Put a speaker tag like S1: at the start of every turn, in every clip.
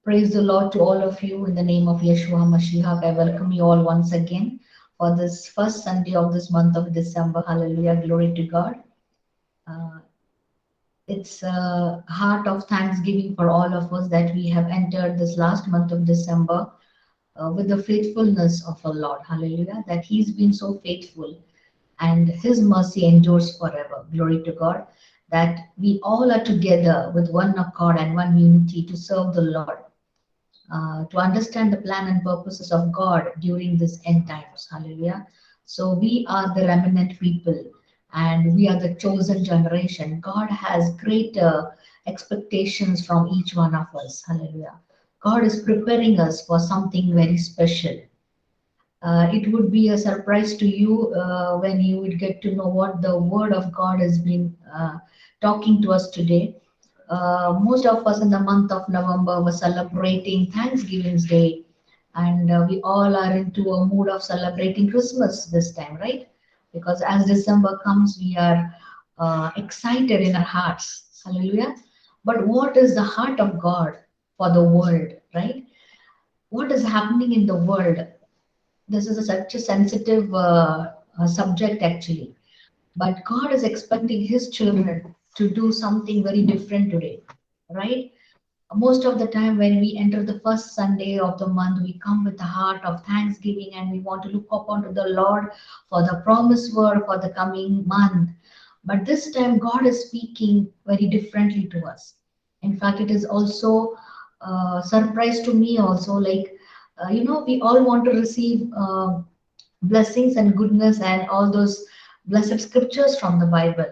S1: Praise the Lord to all of you in the name of Yeshua Mashiach. I welcome you all once again for this first Sunday of this month of December. Hallelujah. Glory to God. Uh, it's a heart of thanksgiving for all of us that we have entered this last month of December with the faithfulness of our Lord. Hallelujah. That He's been so faithful and His mercy endures forever. Glory to God. That we all are together with one accord and one unity to serve the Lord, to understand the plan and purposes of God during this end times. Hallelujah. So we are the remnant people and we are the chosen generation. God has greater expectations from each one of us. Hallelujah. God is preparing us for something very special. It would be a surprise to you when you would get to know what the Word of God has been talking to us today. Most of us in the month of November were celebrating Thanksgiving's Day, and we all are into a mood of celebrating Christmas this time, right? Because as December comes, we are excited in our hearts. Hallelujah. But what is the heart of God for the world, right? What is happening in the world? This is such a sensitive subject, actually. But God is expecting His children to do something very different today, right? Most of the time, when we enter the first Sunday of the month, we come with a heart of thanksgiving and we want to look up unto the Lord for the promised word for the coming month. But this time, God is speaking very differently to us. In fact, it is also a surprise to me, also. Like, we all want to receive blessings and goodness and all those blessed scriptures from the Bible.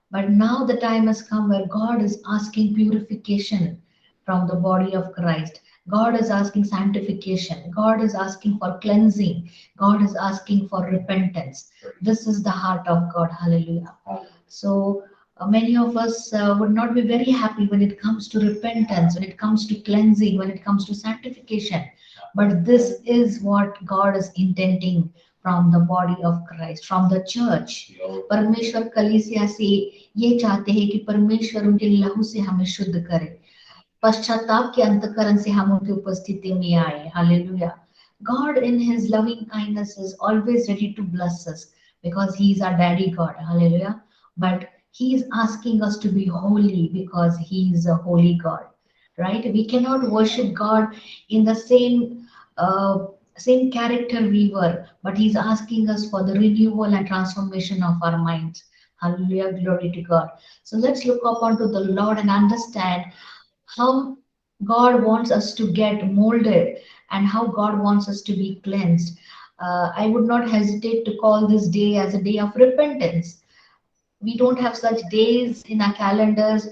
S1: But now the time has come where God is asking purification from the body of Christ. God is asking sanctification. God is asking for cleansing. God is asking for repentance. This is the heart of God. Hallelujah. So many of us would not be very happy when it comes to repentance, when it comes to cleansing, when it comes to sanctification. But this is what God is intending from the body of Christ, from the church. परमेश्वर कलीसिया से ये चाहते हैं कि परमेश्वर उनके लहू से हमें शुद्ध करे, पश्चाताप के अंतकरण से हम उनकी उपस्थिति में आए. Hallelujah. God in His loving kindness is always ready to bless us because He is our daddy God. Hallelujah. But He is asking us to be holy because He is a holy God, right? We cannot worship God in the same character we were, but He's asking us for the renewal and transformation of our minds. Hallelujah, glory to God. So let's look up unto the Lord and understand how God wants us to get molded and how God wants us to be cleansed. I would not hesitate to call this day as a day of repentance. We don't have such days in our calendars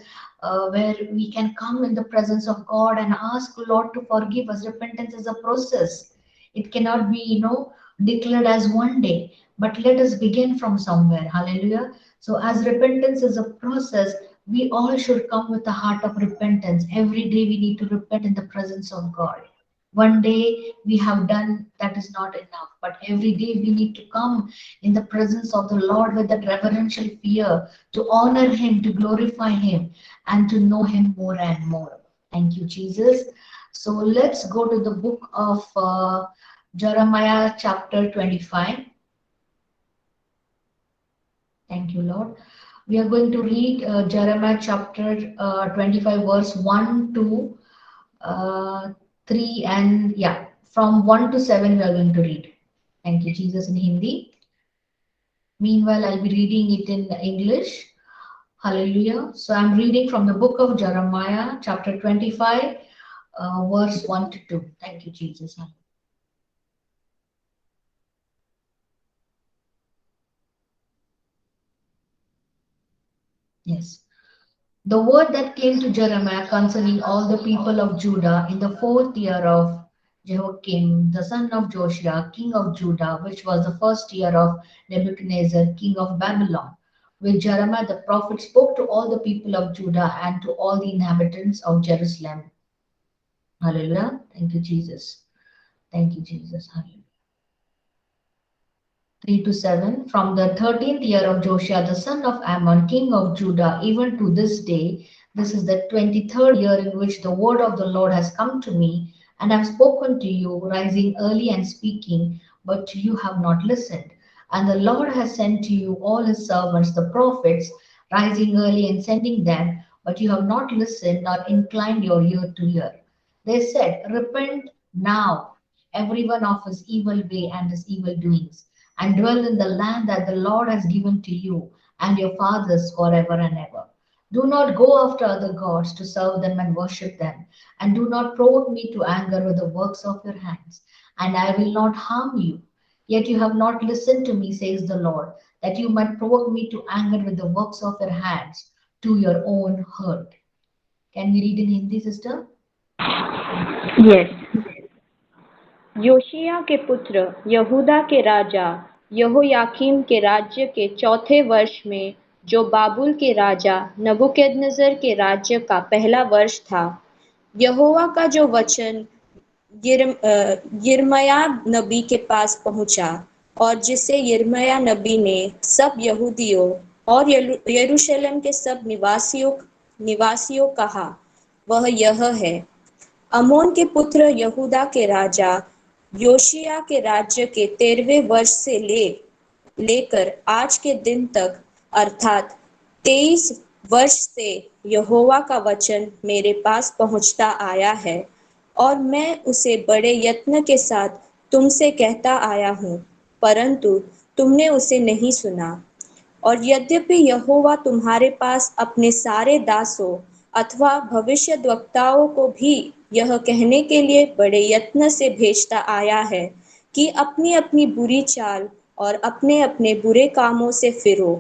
S1: where we can come in the presence of God and ask Lord to forgive us. Repentance is a process. It cannot be, declared as one day, but let us begin from somewhere. Hallelujah. So as repentance is a process, we all should come with a heart of repentance. Every day we need to repent in the presence of God. One day we have done, that is not enough, but every day we need to come in the presence of the Lord with that reverential fear, to honor Him, to glorify Him, and to know Him more and more. Thank you, Jesus. So let's go to the book of Jeremiah chapter 25. Thank you, Lord. We are going to read Jeremiah chapter 25, verse 1 to 3, and yeah, from 1 to 7 we are going to read. Thank you, Jesus, in Hindi. Meanwhile, I'll be reading it in English. Hallelujah. So I'm reading from the book of Jeremiah, chapter 25, verse 1 to 2. Thank you, Jesus. Yes. The word that came to Jeremiah concerning all the people of Judah in the 4th year of Jehoiakim, the son of Josiah, king of Judah, which was the 1st year of Nebuchadnezzar, king of Babylon, which Jeremiah the prophet spoke to all the people of Judah and to all the inhabitants of Jerusalem. Hallelujah. Thank you, Jesus. Thank you, Jesus. Hallelujah. 3 to 7. From the 13th year of Josiah, the son of Ammon, king of Judah, even to this day, This is the 23rd year in which the word of the Lord has come to me, and I've spoken to you, rising early and speaking, but you have not listened. And the Lord has sent to you all his servants, the prophets, rising early and sending them, but you have not listened nor inclined your ear to hear. They said, repent now, everyone of his evil way and his evil doings, and dwell in the land that the Lord has given to you and your fathers forever and ever. Do not go after other gods to serve them and worship them, and do not provoke me to anger with the works of your hands, and I will not harm you. Yet you have not listened to me, says the Lord, that you might provoke me to anger with the works of your hands to your own hurt. Can we read in Hindi, sister?
S2: Yes. योशिय्याह के पुत्र यहूदा के राजा यहोयाकीम के राज्य के चौथे वर्ष में, जो बाबुल के राजा नबूकदनेस्सर के राज्य का पहला वर्ष था, यहोवा का जो वचन यिर्मयाह नबी के पास पहुंचा, और जिसे यिर्मयाह नबी ने सब यहूदियों और यरूशलेम के सब निवासियों कहा, वह यह है। अमोन के पुत्र यहूदा के राजा योशिय्याह के राज्य के 13वें वर्ष से लेकर आज के दिन तक, अर्थात 23 वर्ष से यहोवा का वचन मेरे पास पहुंचता आया है, और मैं उसे बड़े यत्न के साथ तुमसे कहता आया हूँ, परंतु तुमने उसे नहीं सुना। और यद्यपि यहोवा तुम्हारे पास अपने सारे दासों अथवा भविष्यद्वक्ताओं को भी यह कहने के लिए बड़े यत्न से भेजता आया है कि अपनी अपनी बुरी चाल और अपने अपने बुरे कामों से फिरो,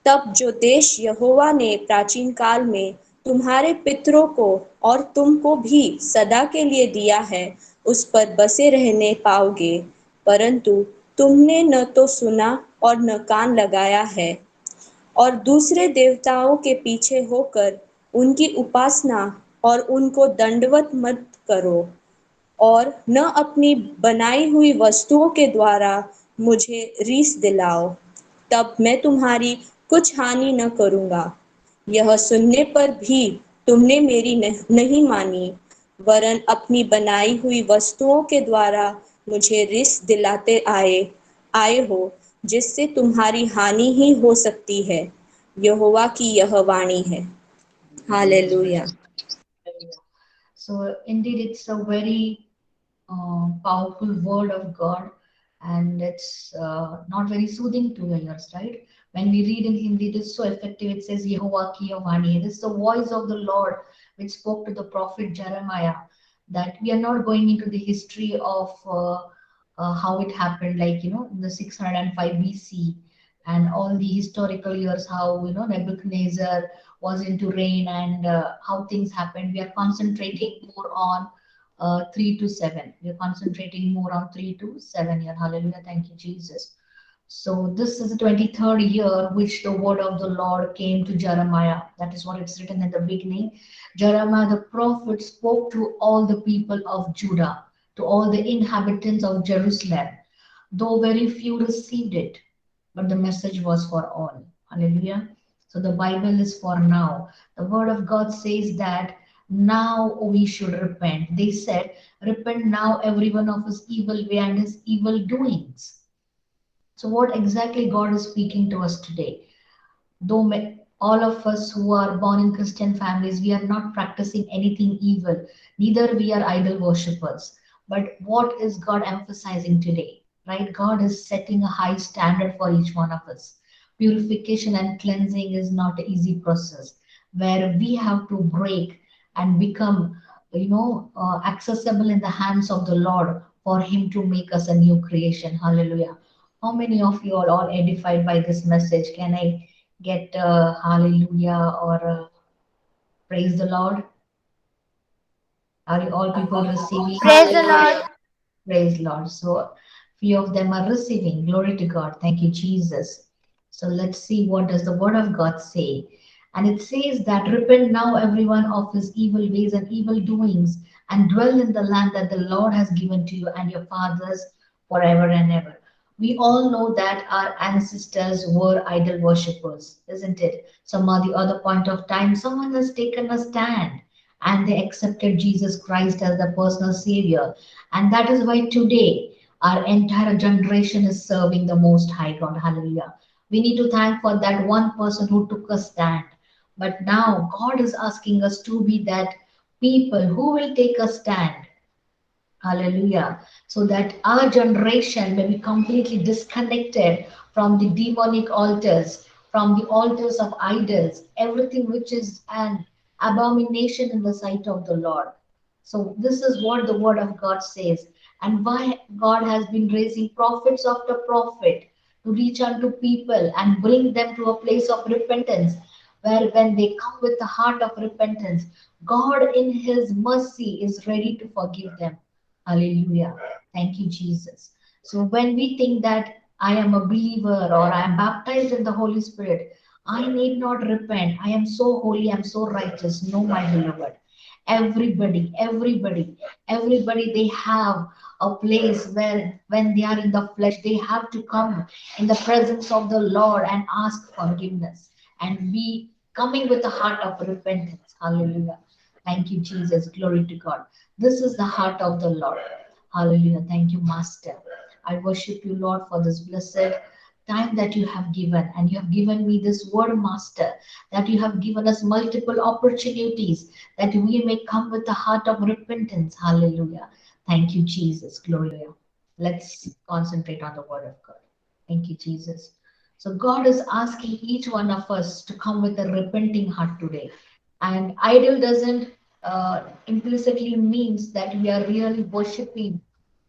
S2: तब जो देश यहोवा ने प्राचीन काल में तुम्हारे पितरों को और तुमको भी सदा के लिए दिया है, उस पर बसे रहने पाओगे, परंतु तुमने न तो सुना और न कान लगाया है। और दूसरे देवताओं के पीछे होकर उनकी उपासना और उनको दंडवत मत करो, और न अपनी बनाई हुई वस्तुओं के द्वारा मुझे रीस दिलाओ, तब मैं तुम्हारी कुछ हानि न करूँगा। यह सुनने पर भी तुमने मेरी नहीं मानी, वरन अपनी बनाई हुई वस्तुओं के द्वारा मुझे रिस दिलाते आए हो, जिससे तुम्हारी हानि ही हो सकती है। यहोवा की यह वाणी है। Hallelujah.
S1: So indeed, it's a very powerful word of God, and it's not very soothing to your ears, right? When we read in Hindi, it is so effective. It says Yehovah ki Yavani. This is the voice of the Lord which spoke to the prophet Jeremiah. That we are not going into the history of how it happened, like in the 605 BC, and all the historical years, how Nebuchadnezzar was into reign, and how things happened. We are concentrating more on 3 to 7. We are concentrating more on 3 to 7 year. Hallelujah. Thank you, Jesus. So this is the 23rd year which the word of the Lord came to Jeremiah. That is what it's written in the beginning. Jeremiah the prophet spoke to all the people of Judah, to all the inhabitants of Jerusalem, though very few received it, but the message was for all. Hallelujah. So the Bible is for now. The word of God says that now we should repent. They said, repent now, everyone of his evil way and his evil doings. So, what exactly God is speaking to us today? Though all of us who are born in Christian families, we are not practicing anything evil, neither we are idol worshippers. But what is God emphasizing today? Right? God is setting a high standard for each one of us. Purification and cleansing is not an easy process where we have to break and become, accessible in the hands of the Lord for Him to make us a new creation. Hallelujah. How many of you are all edified by this message? Can I get hallelujah or praise the Lord? Are you all people receiving?
S3: Praise the Lord.
S1: Praise Lord. So few of them are receiving. Glory to God. Thank you, Jesus. So let's see what does the word of God say. And it says that repent now everyone of his evil ways and evil doings, and dwell in the land that the Lord has given to you and your fathers forever and ever. We all know that our ancestors were idol worshippers, isn't it? Some at the other point of time, someone has taken a stand and they accepted Jesus Christ as their personal savior. And that is why today our entire generation is serving the Most High God. Hallelujah. We need to thank for that one person who took a stand. But now God is asking us to be that people who will take a stand. Hallelujah. So that our generation may be completely disconnected from the demonic altars, from the altars of idols, everything which is an abomination in the sight of the Lord. So, this is what the word of God says, and why God has been raising prophets after prophet to reach unto people and bring them to a place of repentance, where when they come with the heart of repentance, God in His mercy is ready to forgive them. Hallelujah. Thank you, Jesus. So when we think that I am a believer or I am baptized in the Holy Spirit, I need not repent. I am so holy, I'm so righteous. No, my beloved. Everybody, they have a place where when they are in the flesh, they have to come in the presence of the Lord and ask forgiveness and be coming with a heart of repentance. Hallelujah. Thank you, Jesus. Glory to God. This is the heart of the Lord. Hallelujah. Thank you, Master. I worship you, Lord, for this blessed time that you have given. And you have given me this word, Master, that you have given us multiple opportunities that we may come with a heart of repentance. Hallelujah. Thank you, Jesus. Glory. Let's concentrate on the word of God. Thank you, Jesus. So, God is asking each one of us to come with a repenting heart today. And idol doesn't implicitly means that we are really worshiping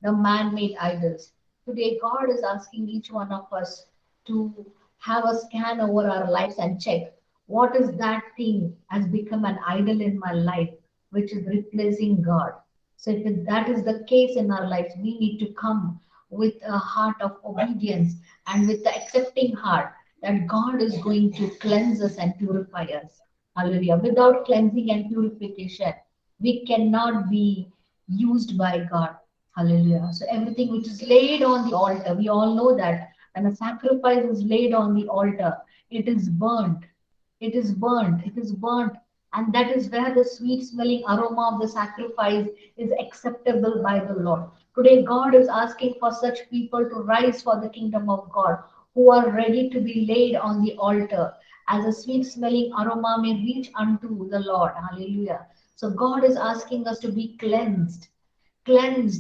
S1: the man-made idols. Today, God is asking each one of us to have a scan over our lives and check what is that thing has become an idol in my life, which is replacing God. So if that is the case in our lives, we need to come with a heart of obedience and with the accepting heart that God is going to cleanse us and purify us. Hallelujah. Without cleansing and purification, we cannot be used by God. Hallelujah. So everything which is laid on the altar, we all know that when a sacrifice is laid on the altar, it is burnt. It is burnt. It is burnt. And that is where the sweet smelling aroma of the sacrifice is acceptable by the Lord. Today, God is asking for such people to rise for the kingdom of God who are ready to be laid on the altar as a sweet smelling aroma may reach unto the Lord. Hallelujah. So, God is asking us to be cleansed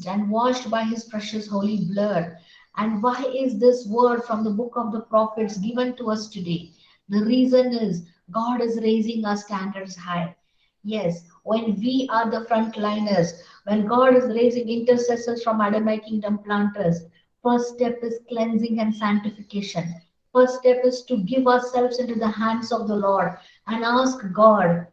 S1: and washed by his precious holy blood. And why is this word from the book of the prophets given to us today? The reason is God is raising our standards high. Yes, when we are the frontliners, when God is raising intercessors from Adonai Kingdom planters, first step is cleansing and sanctification. First step is to give ourselves into the hands of the Lord and ask God,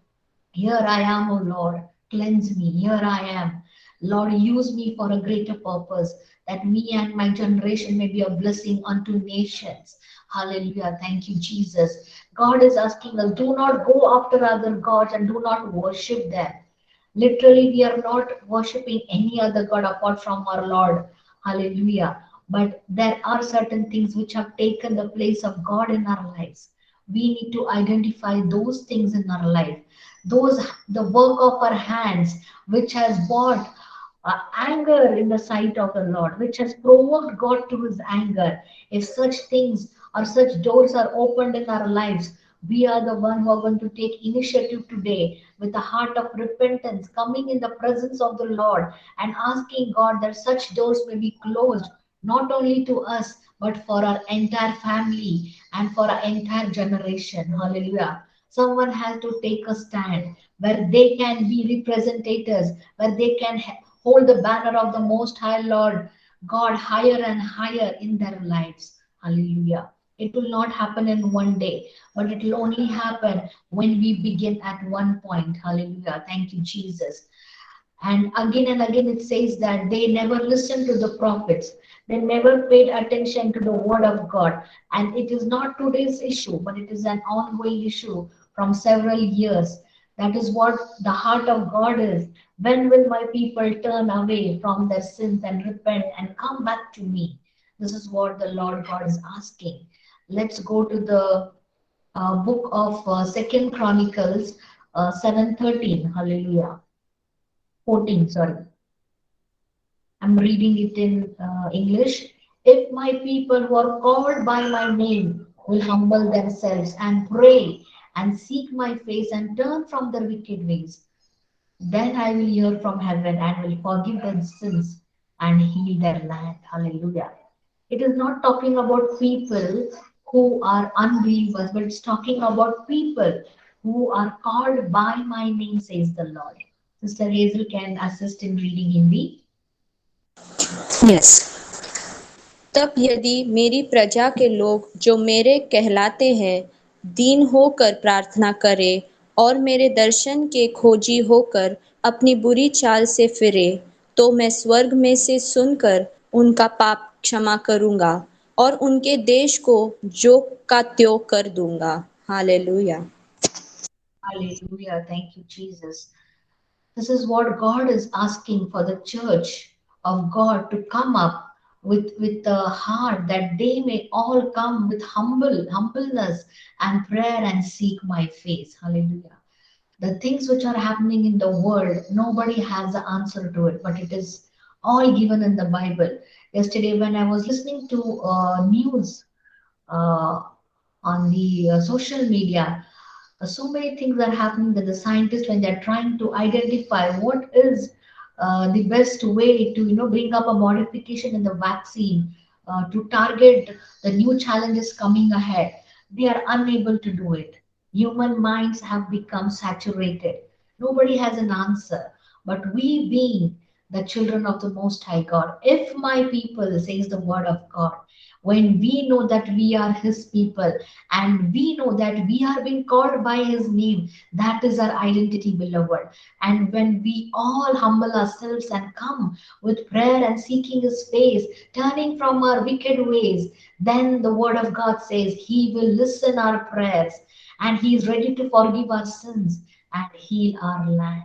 S1: here I am, O Lord, cleanse me. Here I am. Lord, use me for a greater purpose, that me and my generation may be a blessing unto nations. Hallelujah. Thank you, Jesus. God is asking us, do not go after other gods and do not worship them. Literally, we are not worshiping any other God apart from our Lord. Hallelujah. But there are certain things which have taken the place of God in our lives. We need to identify those things in our life. Those, the work of our hands, which has brought anger in the sight of the Lord, which has provoked God to his anger. If such things or such doors are opened in our lives, we are the one who are going to take initiative today with a heart of repentance, coming in the presence of the Lord and asking God that such doors may be closed, not only to us, but for our entire family and for our entire generation. Hallelujah. Someone has to take a stand where they can be representatives, where they can hold the banner of the Most High Lord God higher and higher in their lives. Hallelujah. It will not happen in one day, but it will only happen when we begin at one point. Hallelujah. Thank you, Jesus. And again, it says that they never listened to the prophets. They never paid attention to the word of God. And it is not today's issue, but it is an ongoing issue from several years. That is what the heart of God is. When will my people turn away from their sins and repent and come back to me? This is what the Lord God is asking. Let's go to the book of Second Chronicles 7:13. Hallelujah. 14, sorry. I'm reading it in English. If my people who are called by my name will humble themselves and pray and seek my face and turn from their wicked ways, then I will hear from heaven and will forgive their sins and heal their land. Hallelujah. It is not talking about people who are unbelievers, but it's talking about people who are called by my name, says the Lord. Sister Hazel can assist in reading Hindi.
S2: Yes. तब यदि मेरी प्रजा के लोग जो मेरे कहलाते हैं दीन होकर प्रार्थना करें और मेरे दर्शन के खोजी होकर अपनी बुरी चाल से फिरे, तो मैं स्वर्ग में से सुनकर उनका पाप क्षमा करूंगा और उनके देश को जो का त्यों कर दूंगा। Hallelujah.
S1: Hallelujah. Thank you, Jesus. This is what God is asking for the church of God to come up with a heart that they may all come with humbleness and prayer and seek my face. Hallelujah. The things which are happening in the world, nobody has the answer to it, but it is all given in the Bible. Yesterday, when I was listening to news uh, on the social media, so many things are happening that the scientists, when they're trying to identify what is the best way to bring up a modification in the vaccine to target the new challenges coming ahead, they are unable to do it. Human minds have become saturated. Nobody has an answer. But we, being the children of the Most High God, if my people, says the word of God, when we know that we are His people and we know that we are being called by His name, that is our identity, beloved. And when we all humble ourselves and come with prayer and seeking His face, turning from our wicked ways, then the word of God says He will listen our prayers and He is ready to forgive our sins and heal our land.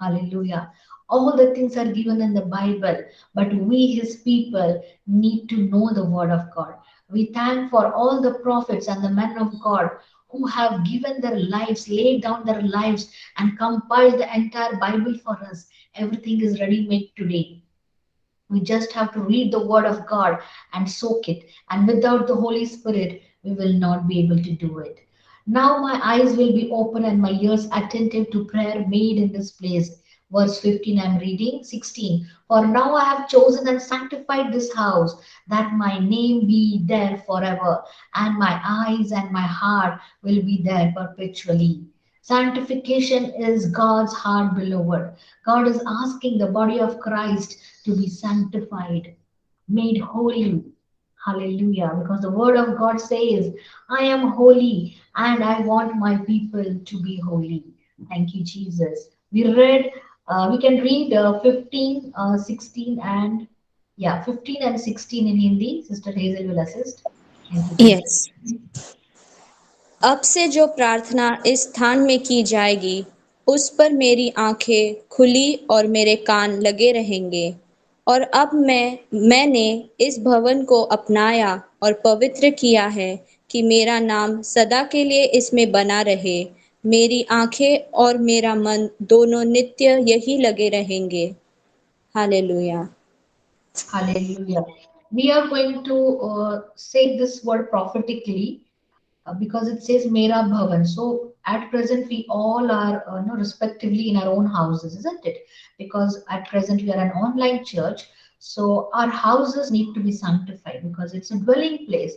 S1: Hallelujah. All the things are given in the Bible, but we, His people, need to know the Word of God. We thank for all the prophets and the men of God who have given their lives, laid down their lives, and compiled the entire Bible for us. Everything is ready made today. We just have to read the Word of God and soak it. And without the Holy Spirit, we will not be able to do it. Now my eyes will be open and my ears attentive to prayer made in this place. Verse 15, I'm reading 16. For now I have chosen and sanctified this house, that my name be there forever, and my eyes and my heart will be there perpetually. Sanctification is God's heart, beloved. God is asking the body of Christ to be sanctified, made holy. Hallelujah. Because the word of God says, I am holy and I want my people to be holy. Thank you, Jesus. We can read 15, 16, and yeah, 15 and 16 in Hindi. Sister Hazel will assist. Thank you, Jesus.
S2: Yes. अब से जो प्रार्थना इस स्थान में की जाएगी, उस पर मेरी आंखें खुली और मेरे कान लगे रहेंगे। और अब मैंने इस भवन को अपनाया और पवित्र किया है कि मेरा नाम सदा के लिए इसमें बना रहे। मेरी आंखें और मेरा मन दोनों नित्य यही लगे रहेंगे। Hallelujah.
S1: Hallelujah. We are going to say this word prophetically because it says Mera Bhavan. So at present, we all are respectively in our own houses, isn't it? Because at present, we are an online church. So our houses need to be sanctified because it's a dwelling place.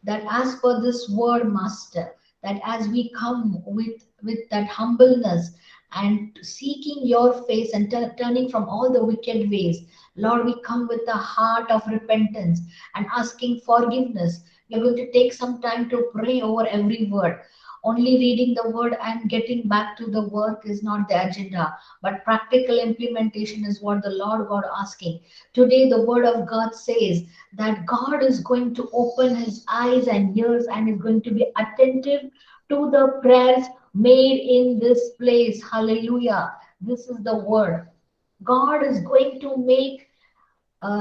S1: That as per this word, Master, that as we come with that humbleness and seeking your face and turning from all the wicked ways, Lord, we come with a heart of repentance and asking forgiveness. We're going to take some time to pray over every word. Only reading the word and getting back to the work is not the agenda, but practical implementation is what the Lord God asking. Today, the word of God says that God is going to open His eyes and ears and is going to be attentive to the prayers made in this place. Hallelujah. This is the word. God is going to make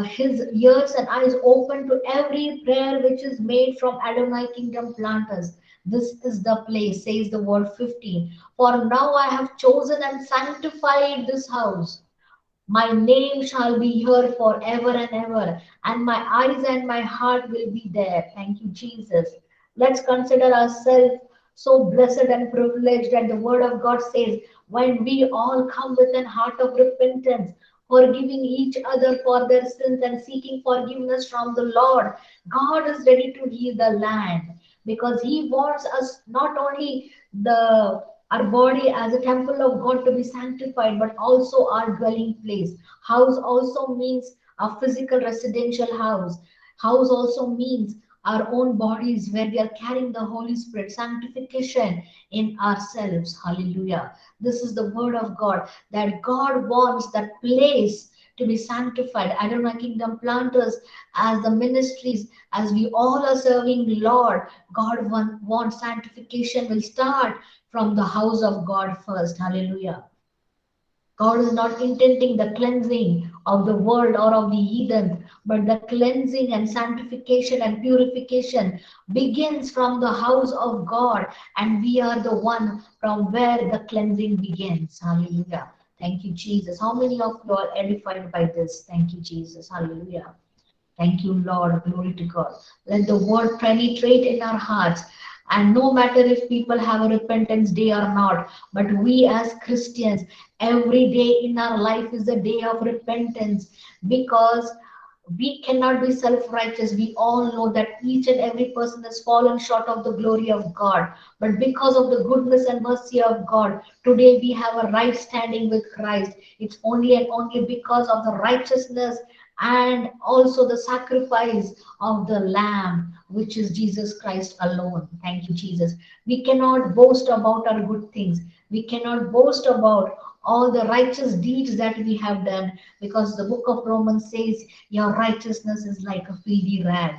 S1: his ears and eyes open to every prayer which is made from Adonai Kingdom planters. This is the place, says the word 15. For now I have chosen and sanctified this house. My name shall be here forever and ever, and my eyes and my heart will be there. Thank you, Jesus. Let's consider ourselves so blessed and privileged. And the Word of God says, when we all come with an heart of repentance, forgiving each other for their sins and seeking forgiveness from the Lord, God is ready to heal the land because He wants us not only the our body as a temple of God to be sanctified, but also our dwelling place. House also means a physical residential house. House also means our own bodies where we are carrying the Holy Spirit, sanctification in ourselves. Hallelujah. This is the word of God that God wants that place to be sanctified. I don't know, kingdom planters as the ministries, as we all are serving Lord, God wants sanctification will start from the house of God first. Hallelujah. God is not intending the cleansing of the world or of the heathen, but the cleansing and sanctification and purification begins from the house of God, and we are the one from where the cleansing begins. Hallelujah. Thank you, Jesus. How many of you are edified by this? Thank you, Jesus. Hallelujah. Thank you, Lord. Glory to God. Let the word penetrate in our hearts. And no matter if people have a repentance day or not, but we as Christians, every day in our life is a day of repentance because we cannot be self-righteous. We all know that each and every person has fallen short of the glory of God. But because of the goodness and mercy of God, today we have a right standing with Christ. It's only and only because of the righteousness and also the sacrifice of the Lamb, which is Jesus Christ alone. Thank you, Jesus. We cannot boast about our good things. We cannot boast about all the righteous deeds that we have done because the book of Romans says your righteousness is like a filthy rag.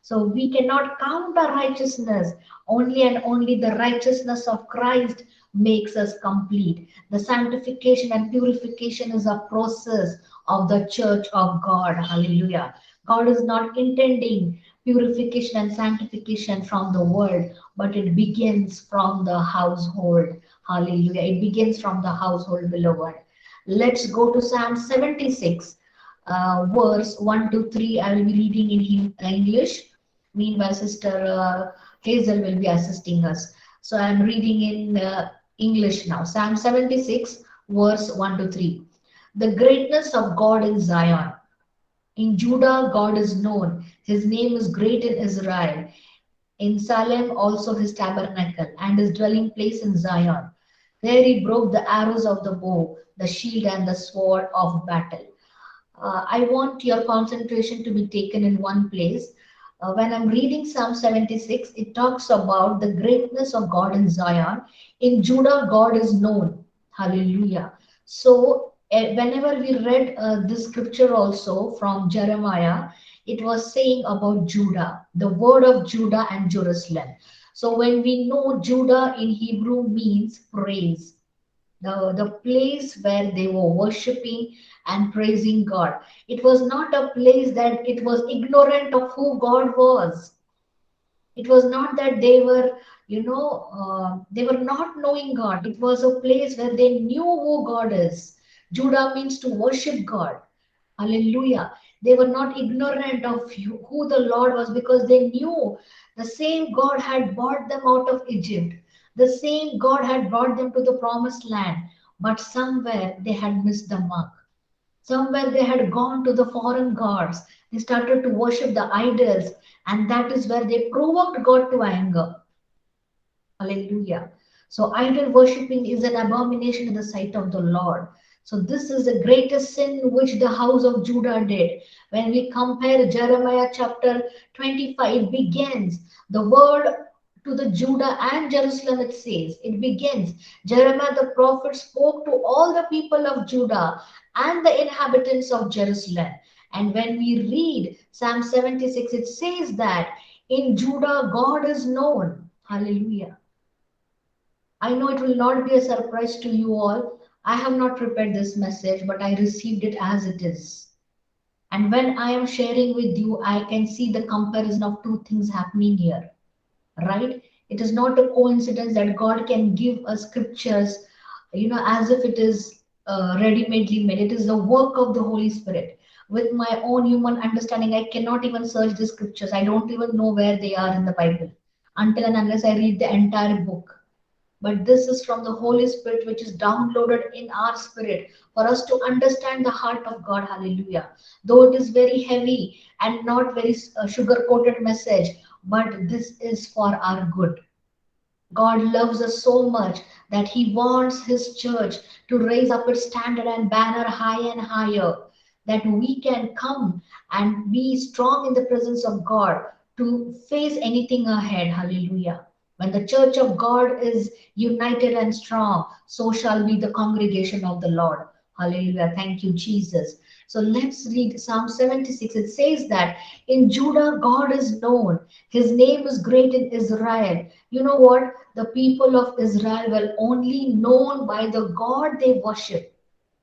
S1: So we cannot count our righteousness. Only and only the righteousness of Christ makes us complete. The sanctification and purification is a process of the church of God. Hallelujah. God is not intending purification and sanctification from the world, but it begins from the household. Hallelujah. It begins from the household, beloved. Let's go to Psalm 76, verse 1 to 3. I will be reading in English. Meanwhile, Sister Hazel will be assisting us. So I'm reading in English now. Psalm 76, verse 1 to 3. The greatness of God in Zion. In Judah, God is known. His name is great in Israel. In Salem, also his tabernacle and his dwelling place in Zion. There he broke the arrows of the bow, the shield, and the sword of battle. I want your concentration to be taken in one place. When I'm reading Psalm 76, it talks about the greatness of God in Zion. In Judah, God is known. Hallelujah. So, whenever we read this scripture also from Jeremiah, it was saying about Judah, the word of Judah and Jerusalem. So, when we know Judah in Hebrew means praise, the place where they were worshiping and praising God. It was not a place that it was ignorant of who God was. It was not that they were, they were not knowing God. It was a place where they knew who God is. Judah means to worship God. Hallelujah. They were not ignorant of who the Lord was because they knew the same God had brought them out of Egypt. The same God had brought them to the promised land. But somewhere they had missed the mark. Somewhere they had gone to the foreign gods. They started to worship the idols. And that is where they provoked God to anger. Hallelujah. So idol worshipping is an abomination in the sight of the Lord. So this is the greatest sin which the house of Judah did. When we compare Jeremiah chapter 25, it begins the word to the Judah and Jerusalem, it says. It begins. Jeremiah the prophet spoke to all the people of Judah and the inhabitants of Jerusalem. And when we read Psalm 76, it says that in Judah God is known. Hallelujah. I know it will not be a surprise to you all. I have not prepared this message, but I received it as it is. And when I am sharing with you, I can see the comparison of two things happening here, right? It is not a coincidence that God can give us scriptures, as if it is ready-madely made. It is the work of the Holy Spirit. With my own human understanding, I cannot even search the scriptures. I don't even know where they are in the Bible until and unless I read the entire book. But this is from the Holy Spirit, which is downloaded in our spirit for us to understand the heart of God. Hallelujah. Though it is very heavy and not very sugar coated message, but this is for our good. God loves us so much that He wants His church to raise up its standard and banner high and higher, that we can come and be strong in the presence of God to face anything ahead. Hallelujah. When the church of God is united and strong, so shall be the congregation of the Lord. Hallelujah. Thank you, Jesus. So let's read Psalm 76. It says that in Judah, God is known. His name is great in Israel. You know what? The people of Israel were only known by the God they worship.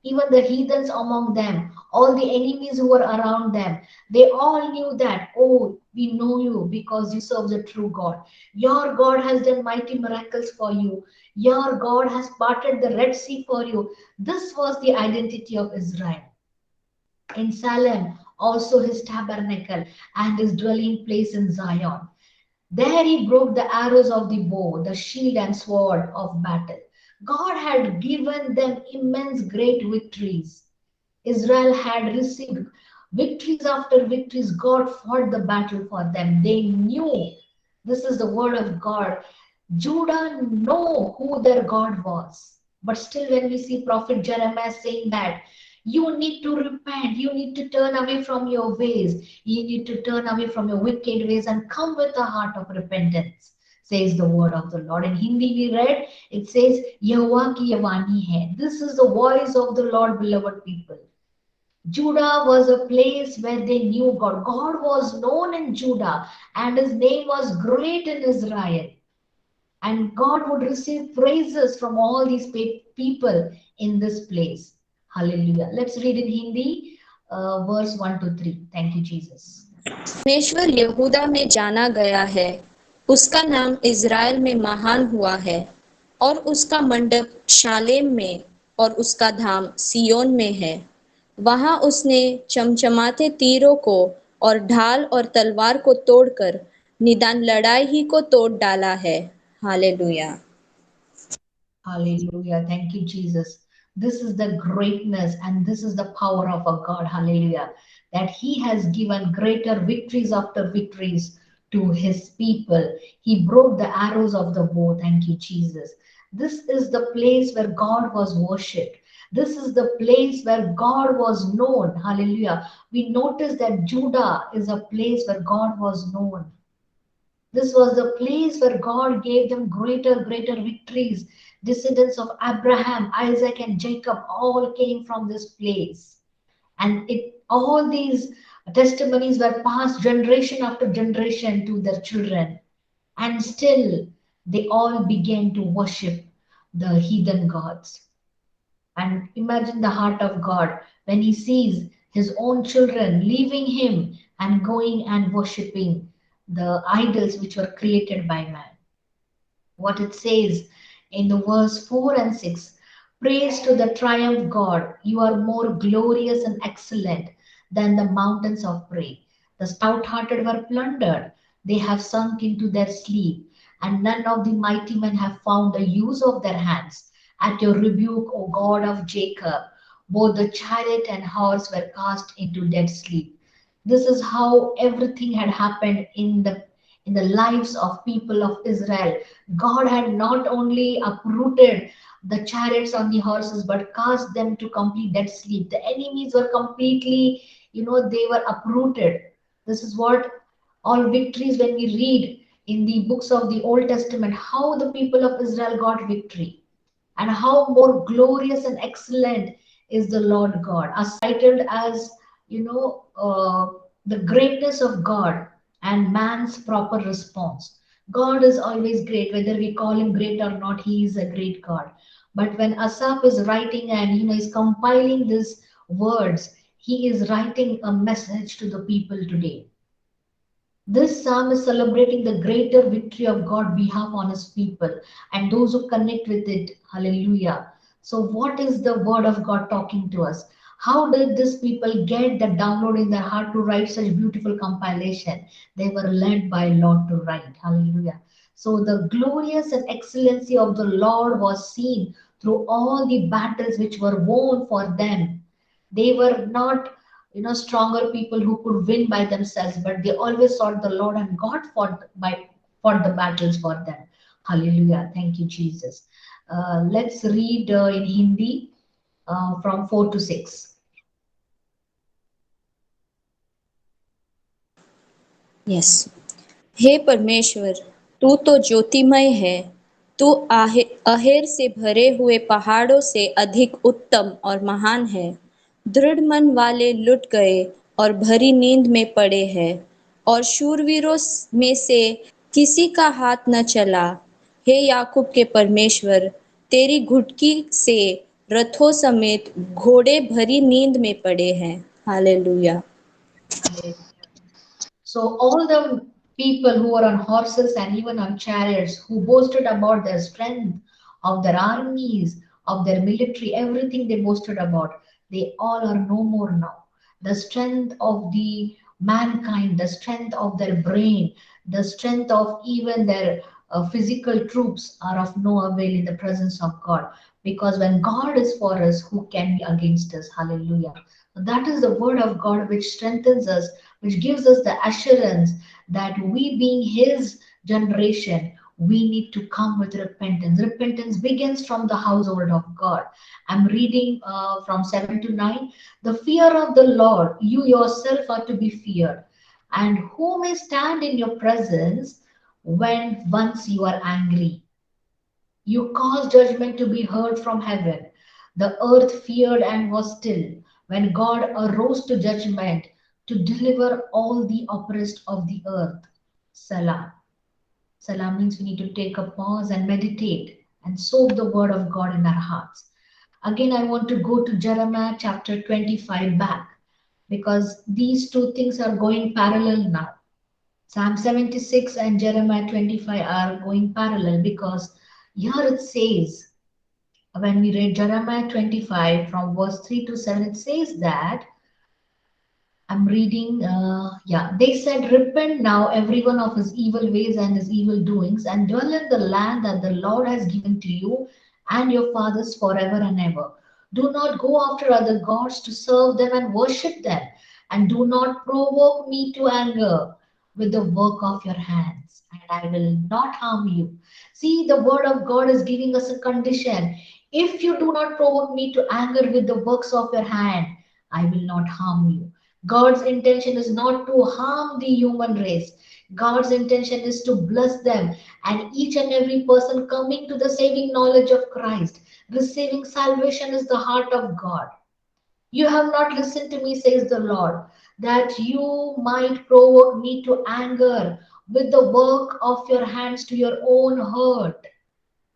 S1: Even the heathens among them, all the enemies who were around them, they all knew that, oh, we know you because you serve the true God. Your God has done mighty miracles for you. Your God has parted the Red Sea for you. This was the identity of Israel. In Salem, also his tabernacle and his dwelling place in Zion. There he broke the arrows of the bow, the shield and sword of battle. God had given them immense great victories. Israel had received victories after victories. God fought the battle for them. They knew, this is the word of God. Judah know who their God was. But still, when we see Prophet Jeremiah saying that, you need to repent, you need to turn away from your ways, you need to turn away from your wicked ways and come with a heart of repentance, says the word of the Lord. In Hindi, we read, it says, Yehovah ki ye vani hai. This is the voice of the Lord, beloved people. Judah was a place where they knew God. God was known in Judah, and his name was great in Israel. And God would receive praises from all these people in this place. Hallelujah. Let's read in Hindi, verse 1 to 3. Thank you, Jesus.
S2: परमेश्वर यहूदा में जाना गया है, उसका नाम Israel में महान हुआ है, और उसका मंडप शालेम में और उसका धाम सियोन में है। वहां उसने चमचमाते तीरों को और ढाल और तलवार को तोड़कर निदान लड़ाई ही को तोड़ डाला है। Hallelujah.
S1: Hallelujah. Thank you, Jesus. This is the greatness and this is the power of our God. Hallelujah. That He has given greater victories after victories to His people. He broke the arrows of the bow. Thank you, Jesus. This is the place where God was worshipped. This is the place where God was known. Hallelujah. We notice that Judah is a place where God was known. This was the place where God gave them greater victories. Descendants of Abraham, Isaac, and Jacob all came from this place. And all these testimonies were passed generation after generation to their children. And still, they all began to worship the heathen gods. And imagine the heart of God when He sees His own children leaving Him and going and worshiping the idols which were created by man. What it says in the verse 4 and 6, praise to the triumph God, you are more glorious and excellent than the mountains of prey. The stout-hearted were plundered, they have sunk into their sleep, and none of the mighty men have found the use of their hands. At your rebuke, O God of Jacob, both the chariot and horse were cast into dead sleep. This is how everything had happened in the lives of people of Israel. God had not only uprooted the chariots on the horses, but cast them to complete dead sleep. The enemies were completely, they were uprooted. This is what all victories, when we read in the books of the Old Testament, how the people of Israel got victory and how more glorious and excellent is the Lord God, as cited as, the greatness of God and man's proper response. God is always great, whether we call him great or not, he is a great God. But when Asaph is writing and is compiling these words, he is writing a message to the people today. This psalm is celebrating the greater victory of God behalf on his people and those who connect with it. Hallelujah. So, what is the word of God talking to us? How did these people get the download in their heart to write such beautiful compilation? They were led by Lord to write. Hallelujah. So, the glorious and excellency of the Lord was seen through all the battles which were won for them. They were not, stronger people who could win by themselves, but they always sought the Lord, and God fought the battles for them. Hallelujah. Thank you, Jesus. Let's read in Hindi from 4 to 6.
S2: Yes. हे परमेश्वर, तू तो ज्योतिमय है। तू अहेर से भरे हुए पहाड़ों से अधिक उत्तम और महान है। दृढ़ मन वाले लुट गए और भरी नींद में पड़े हैं, और शूरवीरों में से किसी का हाथ न चला। हे याकूब के परमेश्वर, तेरी घुटकी से रथों समेत घोड़े भरी नींद में पड़े हैं। Hallelujah.
S1: So all the people who were on horses and even on chariots, who boasted about their strength, of their armies, of their military, everything they boasted about, they all are no more now. The strength of the mankind, the strength of their brain, the strength of even their physical troops are of no avail in the presence of God. Because when God is for us, who can be against us? Hallelujah. That is the word of God which strengthens us, which gives us the assurance that we, being His generation, we need to come with repentance. Repentance begins from the household of God. I'm reading from 7 to 9. The fear of the Lord, you yourself are to be feared. And who may stand in your presence when once you are angry? You caused judgment to be heard from heaven. The earth feared and was still when God arose to judgment to deliver all the oppressed of the earth. Salah. Salah means we need to take a pause and meditate and soak the word of God in our hearts. Again, I want to go to Jeremiah chapter 25 back because these two things are going parallel now. Psalm 76 and Jeremiah 25 are going parallel because here it says, when we read Jeremiah 25 from verse 3 to 7, it says that, I'm reading, they said, repent now, everyone of his evil ways and his evil doings, and dwell in the land that the Lord has given to you and your fathers forever and ever. Do not go after other gods to serve them and worship them, and do not provoke me to anger with the work of your hands, and I will not harm you. See, the word of God is giving us a condition. If you do not provoke me to anger with the works of your hand, I will not harm you. God's intention is not to harm the human race. God's intention is to bless them and each and every person coming to the saving knowledge of Christ. Receiving salvation is the heart of God. You have not listened to me, says the Lord, that you might provoke me to anger with the work of your hands to your own hurt.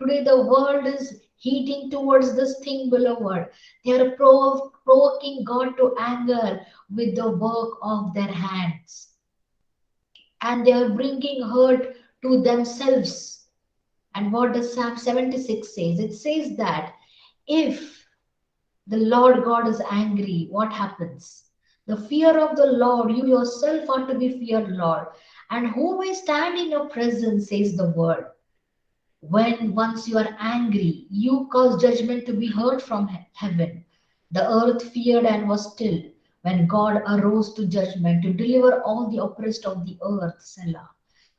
S1: Today, the world is heating towards this thing, beloved. They are provoking God to anger with the work of their hands. And they are bringing hurt to themselves. And what does Psalm 76 says? It says that if the Lord God is angry, what happens? The fear of the Lord, you yourself are to be feared, Lord. And who may stand in your presence, says the word. When once you are angry, you cause judgment to be heard from heaven. The earth feared and was still when God arose to judgment to deliver all the oppressed of the earth. Selah.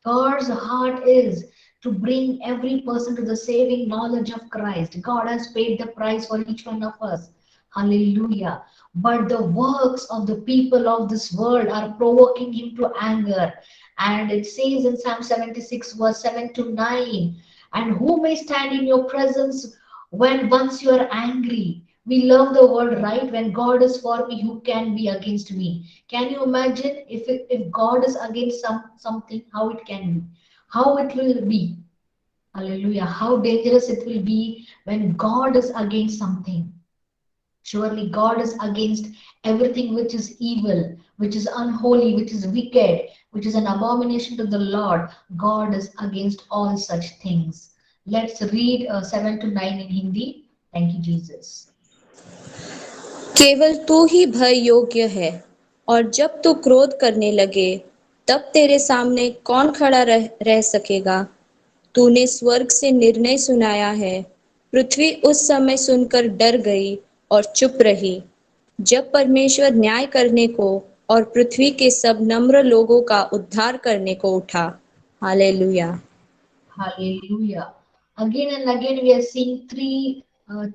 S1: God's heart is to bring every person to the saving knowledge of Christ. God has paid the price for each one of us. Hallelujah. But the works of the people of this world are provoking him to anger. And it says in Psalm 76, verse 7 to 9, and who may stand in your presence when once you are angry? We love the word, right? When God is for me, who can be against me? Can you imagine if God is against something, how it can be? How it will be? Hallelujah. How dangerous it will be when God is against something. Surely God is against everything which is evil, which is unholy, which is wicked, which is an abomination to the Lord. God is against all such things. Let's read 7 to 9 in Hindi. Thank you, Jesus.
S2: केवल तू ही भय योग्य है, और जब तू क्रोध करने लगे तब तेरे सामने कौन खड़ा रह सकेगा। तूने स्वर्ग से निर्णय सुनाया है, पृथ्वी उस समय सुनकर डर गई और चुप रही, जब परमेश्वर न्याय करने को और पृथ्वी के सब नम्र लोगों का उद्धार करने को उठा। Hallelujah.
S1: Hallelujah. Again and again, we are seeing three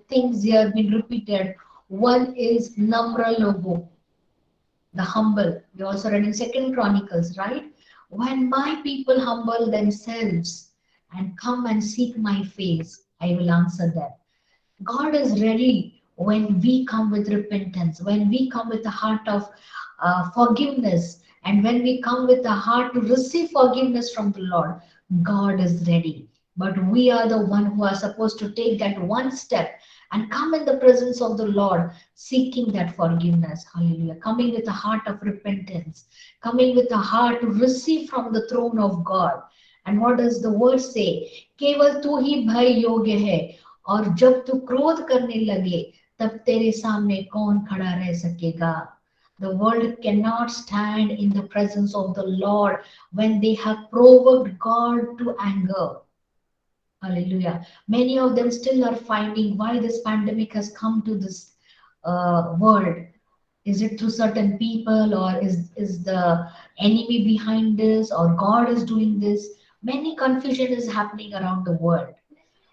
S1: things here being repeated. One is Namra Logo, the humble. We also read in Second Chronicles, right? When my people humble themselves and come and seek my face, I will answer them. God is ready when we come with repentance, when we come with a heart of forgiveness, and when we come with a heart to receive forgiveness from the Lord. God is ready. But we are the one who are supposed to take that one step and come in the presence of the Lord, seeking that forgiveness. Hallelujah. Coming with a heart of repentance, coming with a heart to receive from the throne of God. And what does the word say? केवल तू ही भय योग्य है, और जब तू क्रोध करने लगे तब तेरे सामने कौन खड़ा रह सकेगा। The world cannot stand in the presence of the Lord when they have provoked God to anger. Hallelujah. Many of them still are finding why this pandemic has come to this world. Is it through certain people, or is the enemy behind this, or God is doing this? Many confusion is happening around the world.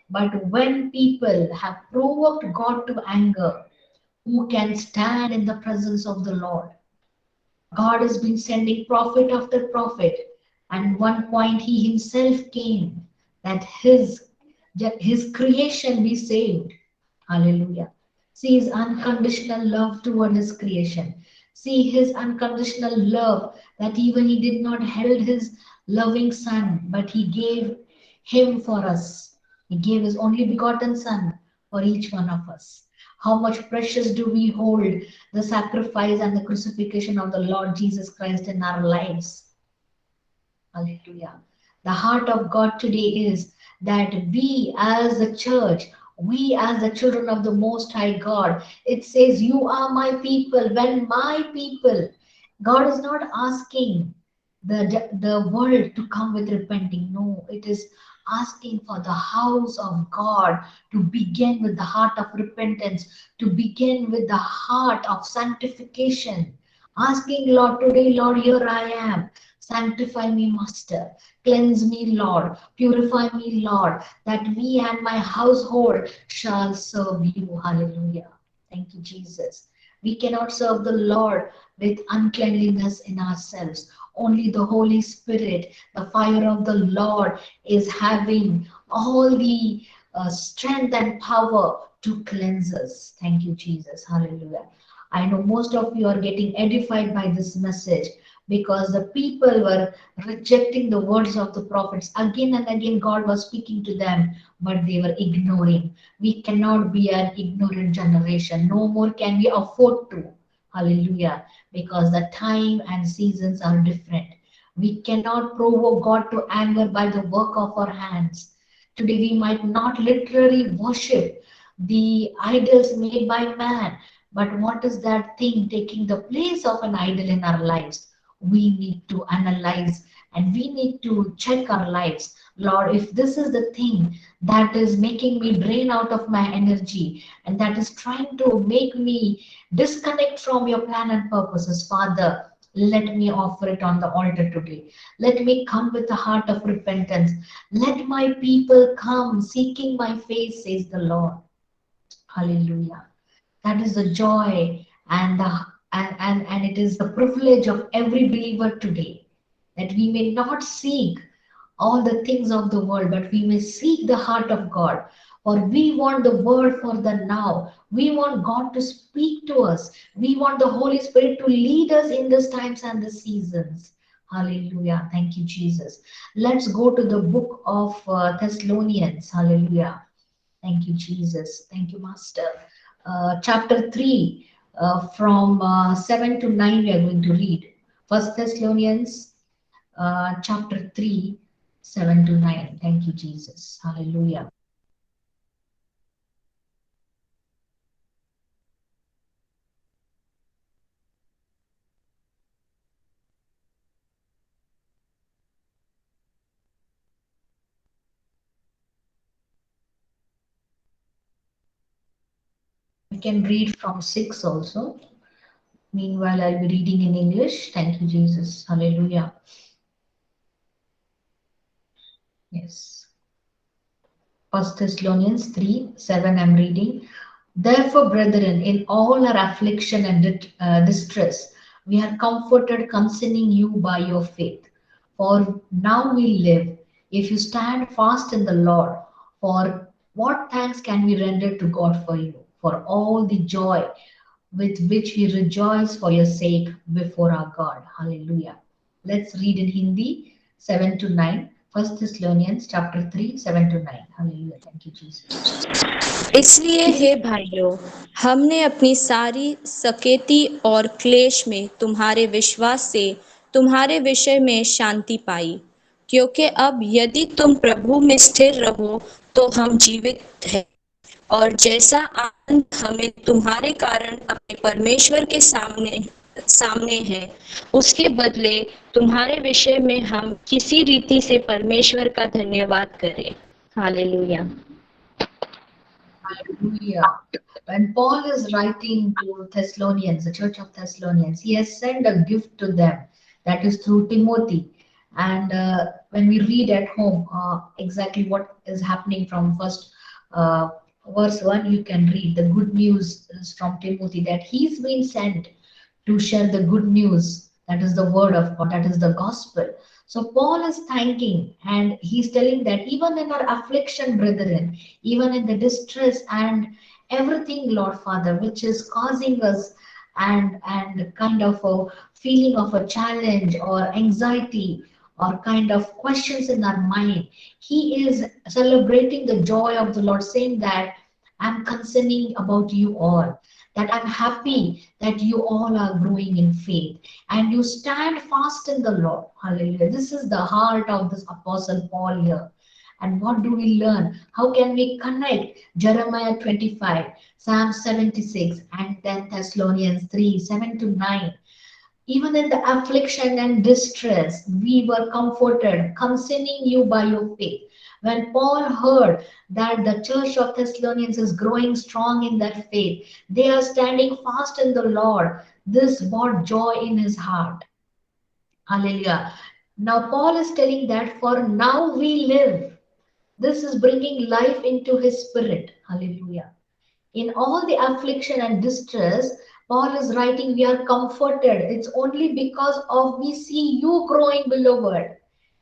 S1: But when people have provoked God to anger, who can stand in the presence of the Lord? God has been sending prophet after prophet, and one point he himself came that his creation be saved. Hallelujah. See his unconditional love toward his creation. See his unconditional love that even he did not held his loving son, but he gave him for us. He gave his only begotten son for each one of us. How much precious do we hold the sacrifice and the crucifixion of the Lord Jesus Christ in our lives? Hallelujah. The heart of God today is that we as the church, we as the children of the Most High God, it says, you are my people. When my people, God is not asking the world to come with repenting. No, it is asking for the house of God to begin with the heart of repentance, to begin with the heart of sanctification. Asking, Lord, today, Lord, here I am. Sanctify me, Master. Cleanse me, Lord. Purify me, Lord, that me and my household shall serve you. Hallelujah. Thank you, Jesus. We cannot serve the Lord with uncleanliness in ourselves. Only the Holy Spirit, the fire of the Lord, is having all the strength and power to cleanse us. Thank you, Jesus. Hallelujah. I know most of you are getting edified by this message, because the people were rejecting the words of the prophets. Again and again, God was speaking to them, but they were ignoring. We cannot be an ignorant generation. No more can we afford to. Hallelujah. Because the time and seasons are different. We cannot provoke God to anger by the work of our hands. Today, we might not literally worship the idols made by man, but what is that thing taking the place of an idol in our lives? We need to analyze and we need to check our lives. Lord, if this is the thing that is making me drain out of my energy and that is trying to make me disconnect from your plan and purposes, Father, let me offer it on the altar today. Let me come with a heart of repentance. Let my people come seeking my face, says the Lord. Hallelujah. That is the joy and and it is the privilege of every believer today, that we may not seek all the things of the world, but we may seek the heart of God. For we want the word for the now. We want God to speak to us. We want the Holy Spirit to lead us in these times and the seasons. Hallelujah. Thank you, Jesus. Let's go to the book of Thessalonians. Hallelujah. Thank you, Jesus. Thank you, Master. chapter 3, from 7 to 9, we are going to read. First Thessalonians chapter 3, 7 to 9. Thank you, Jesus. Hallelujah. You can read from 6 also. Meanwhile, I'll be reading in English. Thank you, Jesus. Hallelujah. Yes. First Thessalonians 3, 7, I'm reading. Therefore, brethren, in all our affliction and distress, we are comforted concerning you by your faith. For now we live, if you stand fast in the Lord. For what thanks can we render to God for you, for all the joy with which we rejoice for your sake before our God. Hallelujah. Let's read in Hindi 7 to 9. First Thessalonians chapter 3, 7 to 9. Hallelujah. Thank you, Jesus.
S2: इसलिए हे भाइयों, हमने अपनी सारी सकेती और क्लेश में तुम्हारे विश्वास से तुम्हारे विषय में शांति पाई, क्योंकि अब यदि तुम प्रभु में स्थिर रहो तो हम जीवित हैं। और जैसा आनंद हमें तुम्हारे कारण अपने परमेश्वर के सामने सामने है, उसके बदले तुम्हारे विषय में हम किसी रीति से परमेश्वर का धन्यवाद करें। Hallelujah.
S1: Hallelujah. When Paul is writing to Thessalonians, the church of Thessalonians, he has sent a gift to them, that is through Timothy. And when we read at home exactly what is happening from first verse 1, you can read the good news is from Timothy that he's been sent to share the good news. That is the word of God, that is the gospel. So Paul is thanking and he's telling that even in our affliction, brethren, even in the distress and everything, Lord Father, which is causing us and kind of a feeling of a challenge or anxiety or kind of questions in our mind, he is celebrating the joy of the Lord, saying that I'm concerning about you all, that I'm happy that you all are growing in faith and you stand fast in the Lord. Hallelujah. This is the heart of this Apostle Paul here. And what do we learn? How can we connect Jeremiah 25, Psalm 76, and then Thessalonians 3, 7 to 9? Even in the affliction and distress, we were comforted concerning you by your faith. When Paul heard that the church of Thessalonians is growing strong in that faith, they are standing fast in the Lord. This brought joy in his heart. Hallelujah. Now, Paul is telling that for now we live. This is bringing life into his spirit. Hallelujah. In all the affliction and distress, Paul is writing, we are comforted. It's only because of we see you growing, beloved.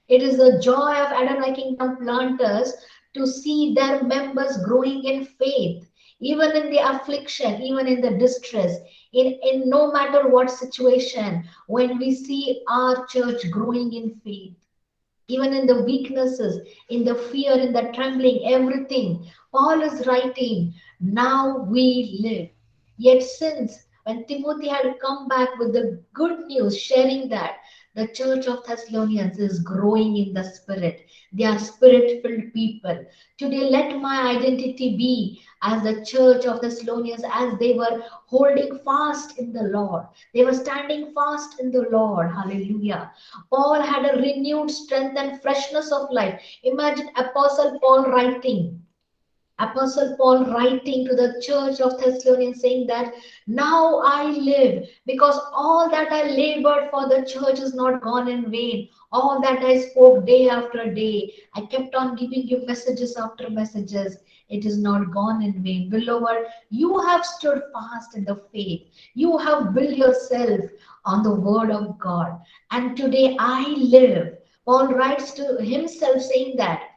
S1: It is the joy of Adonai Kingdom planters to see their members growing in faith, even in the affliction, even in the distress, in no matter what situation, when we see our church growing in faith, even in the weaknesses, in the fear, in the trembling, everything. Paul is writing, now we live. Yet, since when Timothy had come back with the good news, sharing that the church of Thessalonians is growing in the spirit, they are spirit filled people. Today, let my identity be as the church of Thessalonians as they were holding fast in the Lord. They were standing fast in the Lord. Hallelujah. Paul had a renewed strength and freshness of life. Imagine Apostle Paul writing to the church of Thessalonians saying that now I live because all that I labored for the church is not gone in vain. All that I spoke day after day, I kept on giving you messages after messages. It is not gone in vain. Beloved, you have stood fast in the faith. You have built yourself on the word of God. And today I live. Paul writes to himself saying that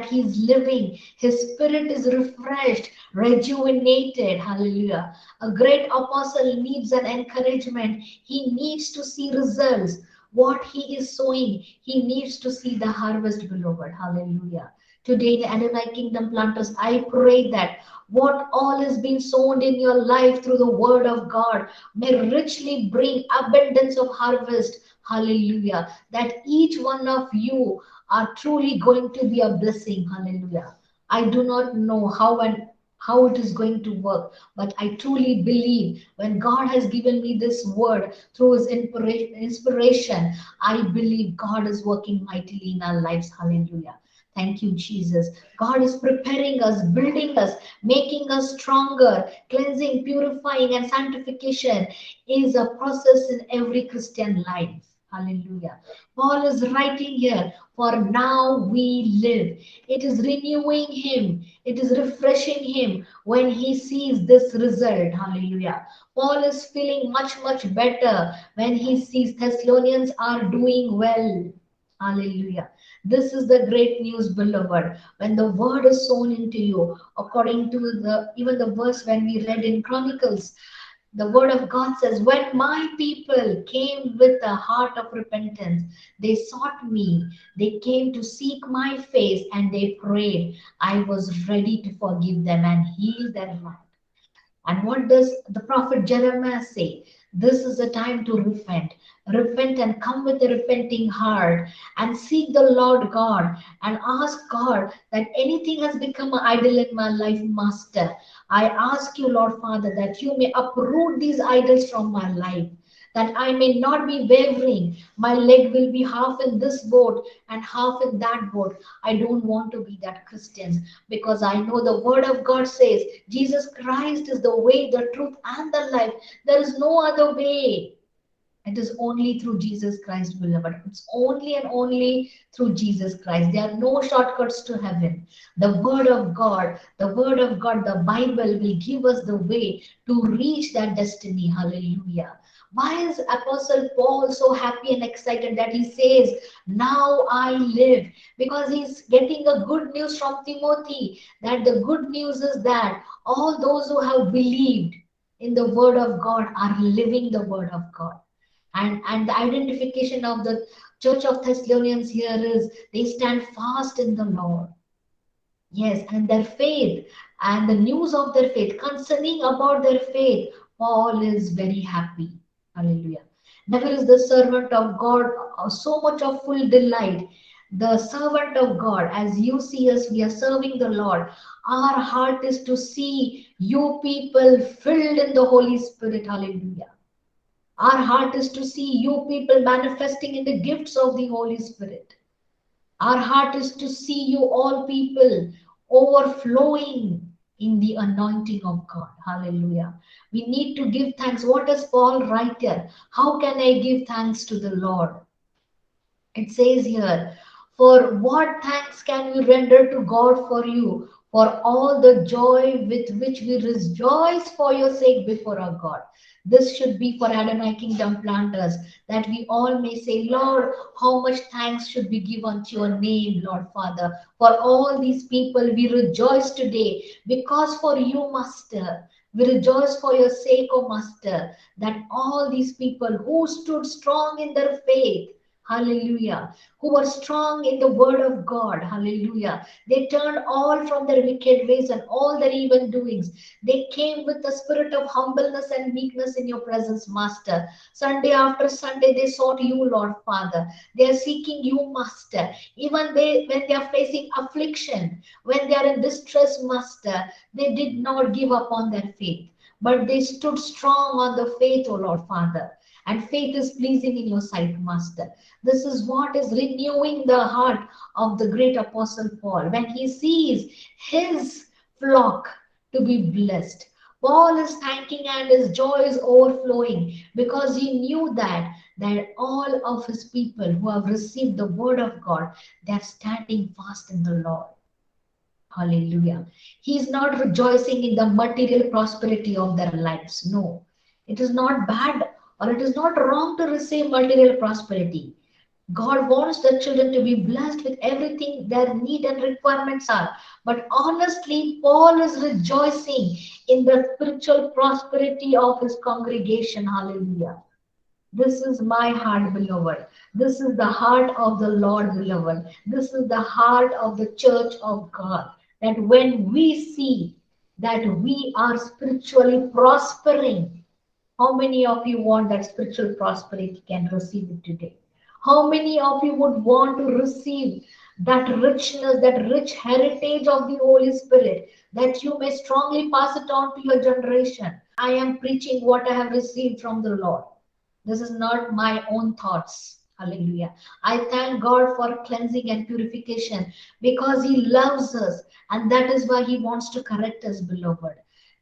S1: he's living. His spirit is refreshed, rejuvenated. Hallelujah. A great apostle needs an encouragement. He needs to see results. What he is sowing, he needs to see the harvest, beloved. Hallelujah. Today, in Adonai Kingdom Planters, I pray that what all is being sown in your life through the word of God may richly bring abundance of harvest. Hallelujah. That each one of you are truly going to be a blessing. Hallelujah. I do not know how it is going to work, but I truly believe when God has given me this word through his inspiration, I believe God is working mightily in our lives. Hallelujah. Thank you, Jesus. God is preparing us, building us, making us stronger. Cleansing, purifying, and sanctification is a process in every Christian life. Hallelujah. Paul is writing here, for now we live. It is renewing him, it is refreshing him when he sees this result. Hallelujah. Paul is feeling much, much better when he sees Thessalonians are doing well. Hallelujah. This is the great news, beloved. When the word is sown into you, according to the even the verse when we read in Chronicles, the word of God says, when my people came with a heart of repentance, they sought me, they came to seek my face, and they prayed. I was ready to forgive them and heal their land. And what does the prophet Jeremiah say? This is the time to repent. Repent and come with a repenting heart and seek the Lord God and ask God that anything has become an idol in my life, Master. I ask you, Lord Father, that you may uproot these idols from my life, that I may not be wavering. My leg will be half in this boat and half in that boat. I don't want to be that Christian because I know the word of God says Jesus Christ is the way, the truth, and the life. There is no other way. It is only through Jesus Christ, beloved. It's only and only through Jesus Christ. There are no shortcuts to heaven. The Word of God, the Word of God, the Bible will give us the way to reach that destiny. Hallelujah. Why is Apostle Paul so happy and excited that he says, now I live? Because he's getting a good news from Timothy, that the good news is that all those who have believed in the Word of God are living the Word of God. And the identification of the church of Thessalonians here is they stand fast in the Lord. Yes, and their faith and the news of their faith, concerning about their faith, Paul is very happy. Hallelujah. Never is the servant of God so much of full delight. The servant of God, as you see us, we are serving the Lord. Our heart is to see you people filled in the Holy Spirit. Hallelujah. Our heart is to see you people manifesting in the gifts of the Holy Spirit. Our heart is to see you all people overflowing in the anointing of God. Hallelujah. We need to give thanks. What does Paul write here? How can I give thanks to the Lord? It says here, for what thanks can we render to God for you, for all the joy with which we rejoice for your sake before our God? This should be for Adonai Kingdom planters, that we all may say, Lord, how much thanks should we give unto your name, Lord Father, for all these people we rejoice today, because for you, Master, we rejoice for your sake, O Master, that all these people who stood strong in their faith, hallelujah, who were strong in the word of God, hallelujah. They turned all from their wicked ways and all their evil doings. They came with the spirit of humbleness and meekness in your presence, Master. Sunday after Sunday, they sought you, Lord Father. They are seeking you, Master. Even when they are facing affliction, when they are in distress, Master, they did not give up on their faith, but they stood strong on the faith, O Lord Father. And faith is pleasing in your sight, Master. This is what is renewing the heart of the great Apostle Paul when he sees his flock to be blessed. Paul is thanking and his joy is overflowing because he knew that all of his people who have received the word of God, they are standing fast in the Lord. Hallelujah. He is not rejoicing in the material prosperity of their lives. No, it is not bad or it is not wrong to receive material prosperity. God wants the children to be blessed with everything their need and requirements are. But honestly, Paul is rejoicing in the spiritual prosperity of his congregation. Hallelujah. This is my heart, beloved. This is the heart of the Lord, beloved. This is the heart of the church of God. That when we see that we are spiritually prospering, how many of you want that spiritual prosperity can receive it today? How many of you would want to receive that richness, that rich heritage of the Holy Spirit, that you may strongly pass it on to your generation? I am preaching what I have received from the Lord. This is not my own thoughts. Hallelujah. I thank God for cleansing and purification because He loves us, and that is why He wants to correct us, beloved.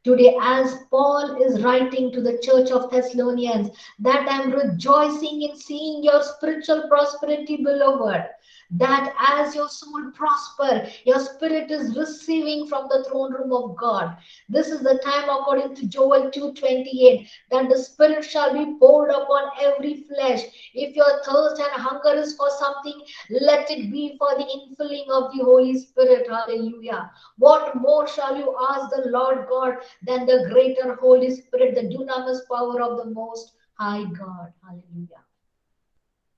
S1: Today, as Paul is writing to the church of Thessalonians, that I'm rejoicing in seeing your spiritual prosperity, beloved. That as your soul prosper, your spirit is receiving from the throne room of God. This is the time, according to Joel 2:28, that the Spirit shall be poured upon every flesh. If your thirst and hunger is for something, let it be for the infilling of the Holy Spirit. Hallelujah. What more shall you ask the Lord God than the greater Holy Spirit, the dunamis power of the Most High God? Hallelujah.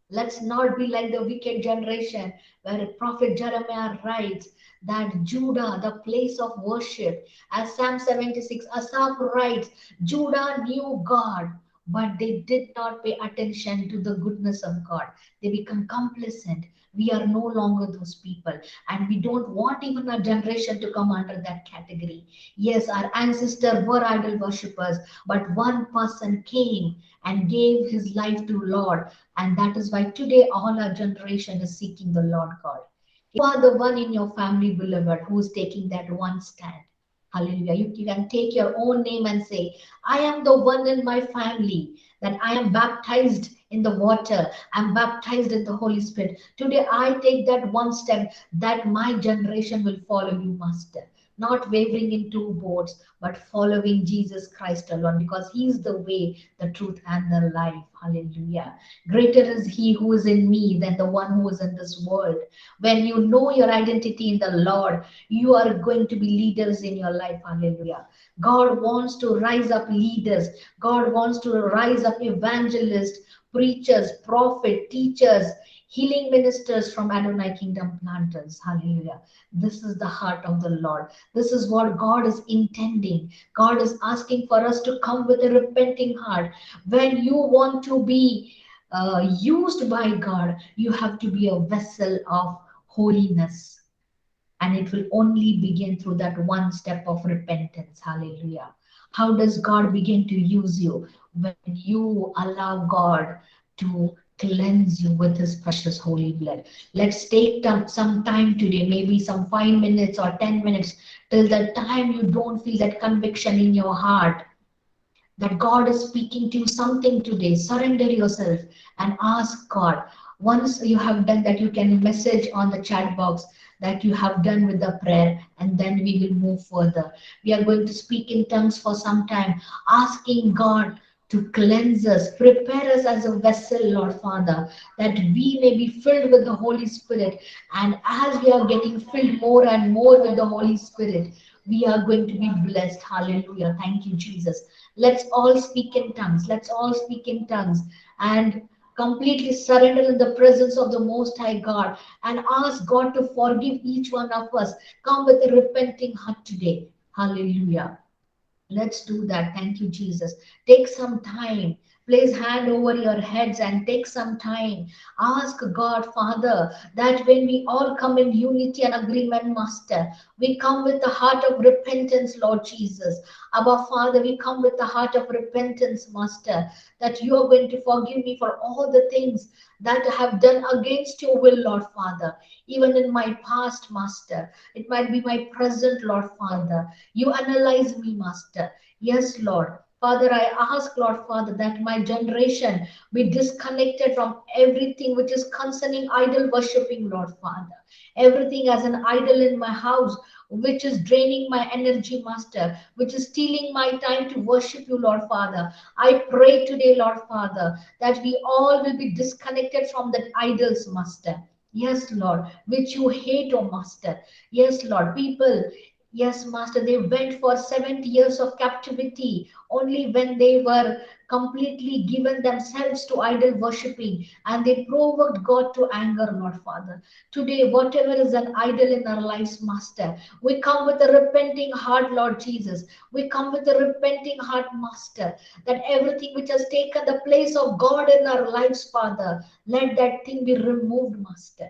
S1: Let's not be like the wicked generation where Prophet Jeremiah writes that Judah, the place of worship, as Psalm 76, Asaph writes, Judah knew God, but they did not pay attention to the goodness of God. They become complacent. We are no longer those people, and we don't want even our generation to come under that category. Yes, our ancestors were idol worshippers, but one person came and gave his life to Lord, and that is why today all our generation is seeking the Lord God. You are the one in your family, beloved, who is taking that one stand. Hallelujah. You can take your own name and say, I am the one in my family that I am baptized in the water. I'm baptized in the Holy Spirit. Today I take that one step that my generation will follow you, Master. Not wavering in two boats, but following Jesus Christ alone, because He is the way, the truth, and the life. Hallelujah. Greater is He who is in me than the one who is in this world. When you know your identity in the Lord, you are going to be leaders in your life. Hallelujah. God wants to rise up leaders. God wants to rise up evangelists, preachers, prophets, teachers, healing ministers from Adonai Kingdom planters. Hallelujah. This is the heart of the Lord. This is what God is intending. God is asking for us to come with a repenting heart. When you want to be used by God, you have to be a vessel of holiness. And it will only begin through that one step of repentance. Hallelujah. How does God begin to use you? When you allow God to cleanse you with His precious holy blood. Let's take some time today, maybe some 5 minutes or 10 minutes, till the time you don't feel that conviction in your heart that God is speaking to you something today. Surrender yourself and ask God. Once you have done that, you can message on the chat box that you have done with the prayer, and then we will move further. We are going to speak in tongues for some time, asking God to cleanse us, prepare us as a vessel, Lord Father, that we may be filled with the Holy Spirit. And as we are getting filled more and more with the Holy Spirit, we are going to be blessed. Hallelujah. Thank you, Jesus. Let's all speak in tongues. Let's all speak in tongues and completely surrender in the presence of the Most High God and ask God to forgive each one of us. Come with a repenting heart today. Hallelujah. Let's do that. Thank you, Jesus. Take some time. Place hand over your heads and take some time. Ask God, Father, that when we all come in unity and agreement, Master, we come with the heart of repentance, Lord Jesus. Abba, Father, we come with the heart of repentance, Master, that you are going to forgive me for all the things that I have done against your will, Lord Father. Even in my past, Master, it might be my present, Lord Father. You analyze me, Master. Yes, Lord. Father, I ask, Lord Father, that my generation be disconnected from everything which is concerning idol worshipping, Lord Father. Everything as an idol in my house, which is draining my energy, Master, which is stealing my time to worship you, Lord Father. I pray today, Lord Father, that we all will be disconnected from that idols, Master. Yes, Lord, which you hate, oh Master. Yes, Lord, people Yes, Master, they went for 70 years of captivity only when they were completely given themselves to idol worshipping and they provoked God to anger, Lord Father. Today, whatever is an idol in our lives, Master, we come with a repenting heart, Lord Jesus. We come with a repenting heart, Master, that everything which has taken the place of God in our lives, Father, let that thing be removed, Master.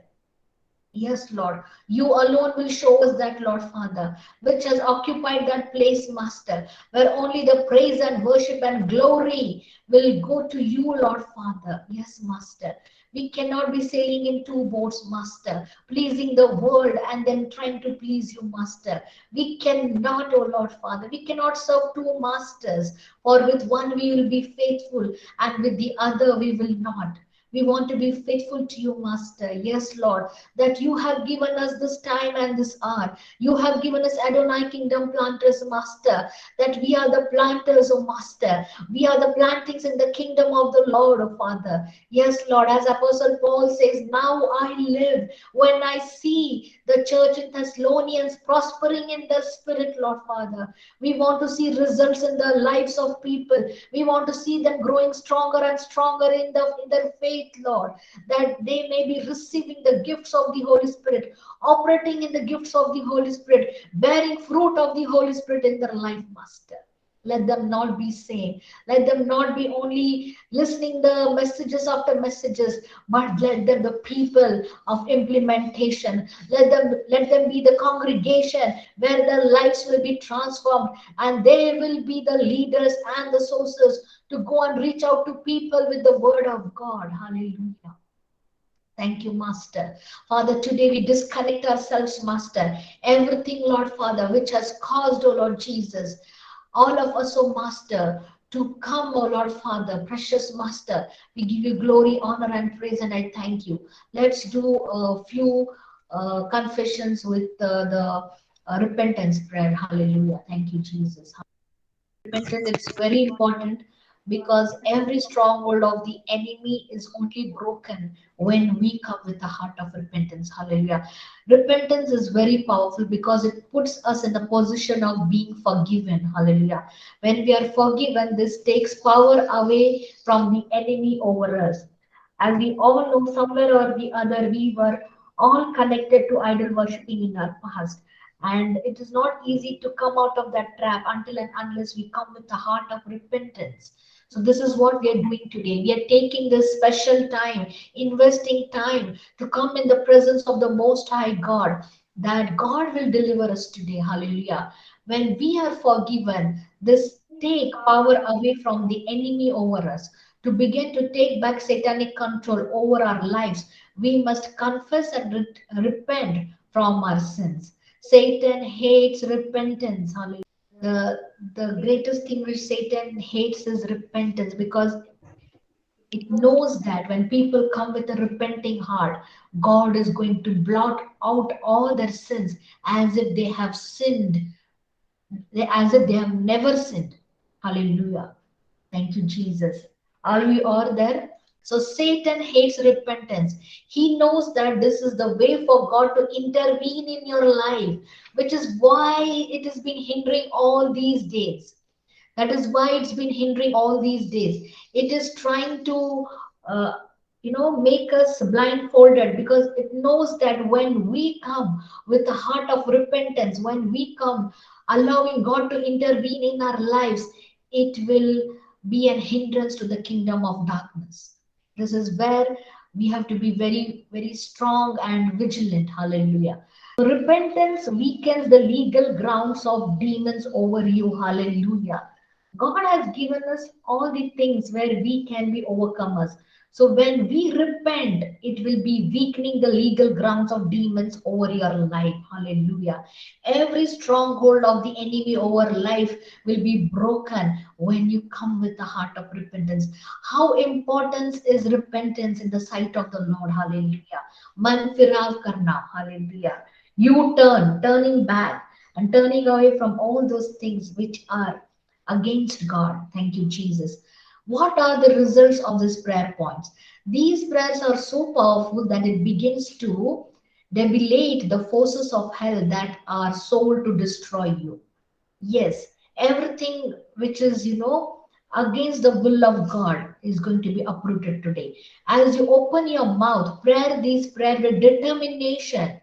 S1: Yes, Lord. You alone will show us that, Lord Father, which has occupied that place, Master, where only the praise and worship and glory will go to you, Lord Father. Yes, Master. We cannot be sailing in two boats, Master, pleasing the world and then trying to please you, Master. We cannot, oh Lord Father, we cannot serve two masters, for with one we will be faithful and with the other we will not. We want to be faithful to you, Master. Yes, Lord, that you have given us this time and this hour. You have given us Adonai Kingdom Planters, Master, that we are the planters, oh Master. We are the plantings in the kingdom of the Lord, oh Father. Yes, Lord, as Apostle Paul says, now I live when I see the church in Thessalonians prospering in the spirit, Lord Father. We want to see results in the lives of people. We want to see them growing stronger and stronger in their faith, Lord, that they may be receiving the gifts of the Holy Spirit, operating in the gifts of the Holy Spirit, bearing fruit of the Holy Spirit in their life, Master. Let them not be sane. Let them not be only listening the messages after messages, but let them the people of implementation. Let them be the congregation where their lives will be transformed and they will be the leaders and the sources to go and reach out to people with the word of God. Hallelujah. Thank you, Master. Father, today we disconnect ourselves, Master. Everything, Lord Father, which has caused, oh Lord Jesus, all of us, oh Master, to come, oh Lord Father, precious Master. We give you glory, honor, and praise, and I thank you. Let's do a few confessions with the repentance prayer. Hallelujah. Thank you, Jesus. Repentance, it's very important because every stronghold of the enemy is only broken when we come with a heart of repentance. Hallelujah. Repentance is very powerful because it puts us in a position of being forgiven. Hallelujah. When we are forgiven, this takes power away from the enemy over us. As we all know, somewhere or the other, we were all connected to idol worshipping in our past. And it is not easy to come out of that trap until and unless we come with a heart of repentance. So, this is what we are doing today. We are taking this special time, investing time to come in the presence of the Most High God, that God will deliver us today. Hallelujah. When we are forgiven, this take power away from the enemy over us. To begin to take back satanic control over our lives, we must confess and repent from our sins. Satan hates repentance. Hallelujah. The greatest thing which Satan hates is repentance because it knows that when people come with a repenting heart, God is going to blot out all their sins as if they have sinned, as if they have never sinned. Hallelujah. Thank you, Jesus. Are we all there? So Satan hates repentance. He knows that this is the way for God to intervene in your life, which is why it has been hindering all these days. That is why it's been hindering all these days. It is trying to, uh, make us blindfolded because it knows that when we come with a heart of repentance, when we come allowing God to intervene in our lives, it will be an hindrance to the kingdom of darkness. This is where we have to be very, very strong and vigilant. Hallelujah. Repentance weakens the legal grounds of demons over you. Hallelujah. God has given us all the things where we can be overcomers. So when we repent, it will be weakening the legal grounds of demons over your life. Hallelujah. Every stronghold of the enemy over life will be broken when you come with the heart of repentance. How important is repentance in the sight of the Lord? Hallelujah. Man firav karna. Hallelujah. You turning back and turning away from all those things which are against God. Thank you, Jesus. What are the results of these prayer points? These prayers are so powerful that it begins to Debelate the forces of hell that are sold to destroy you. Yes, everything which is, against the will of God is going to be uprooted today. As you open your mouth, prayer with determination,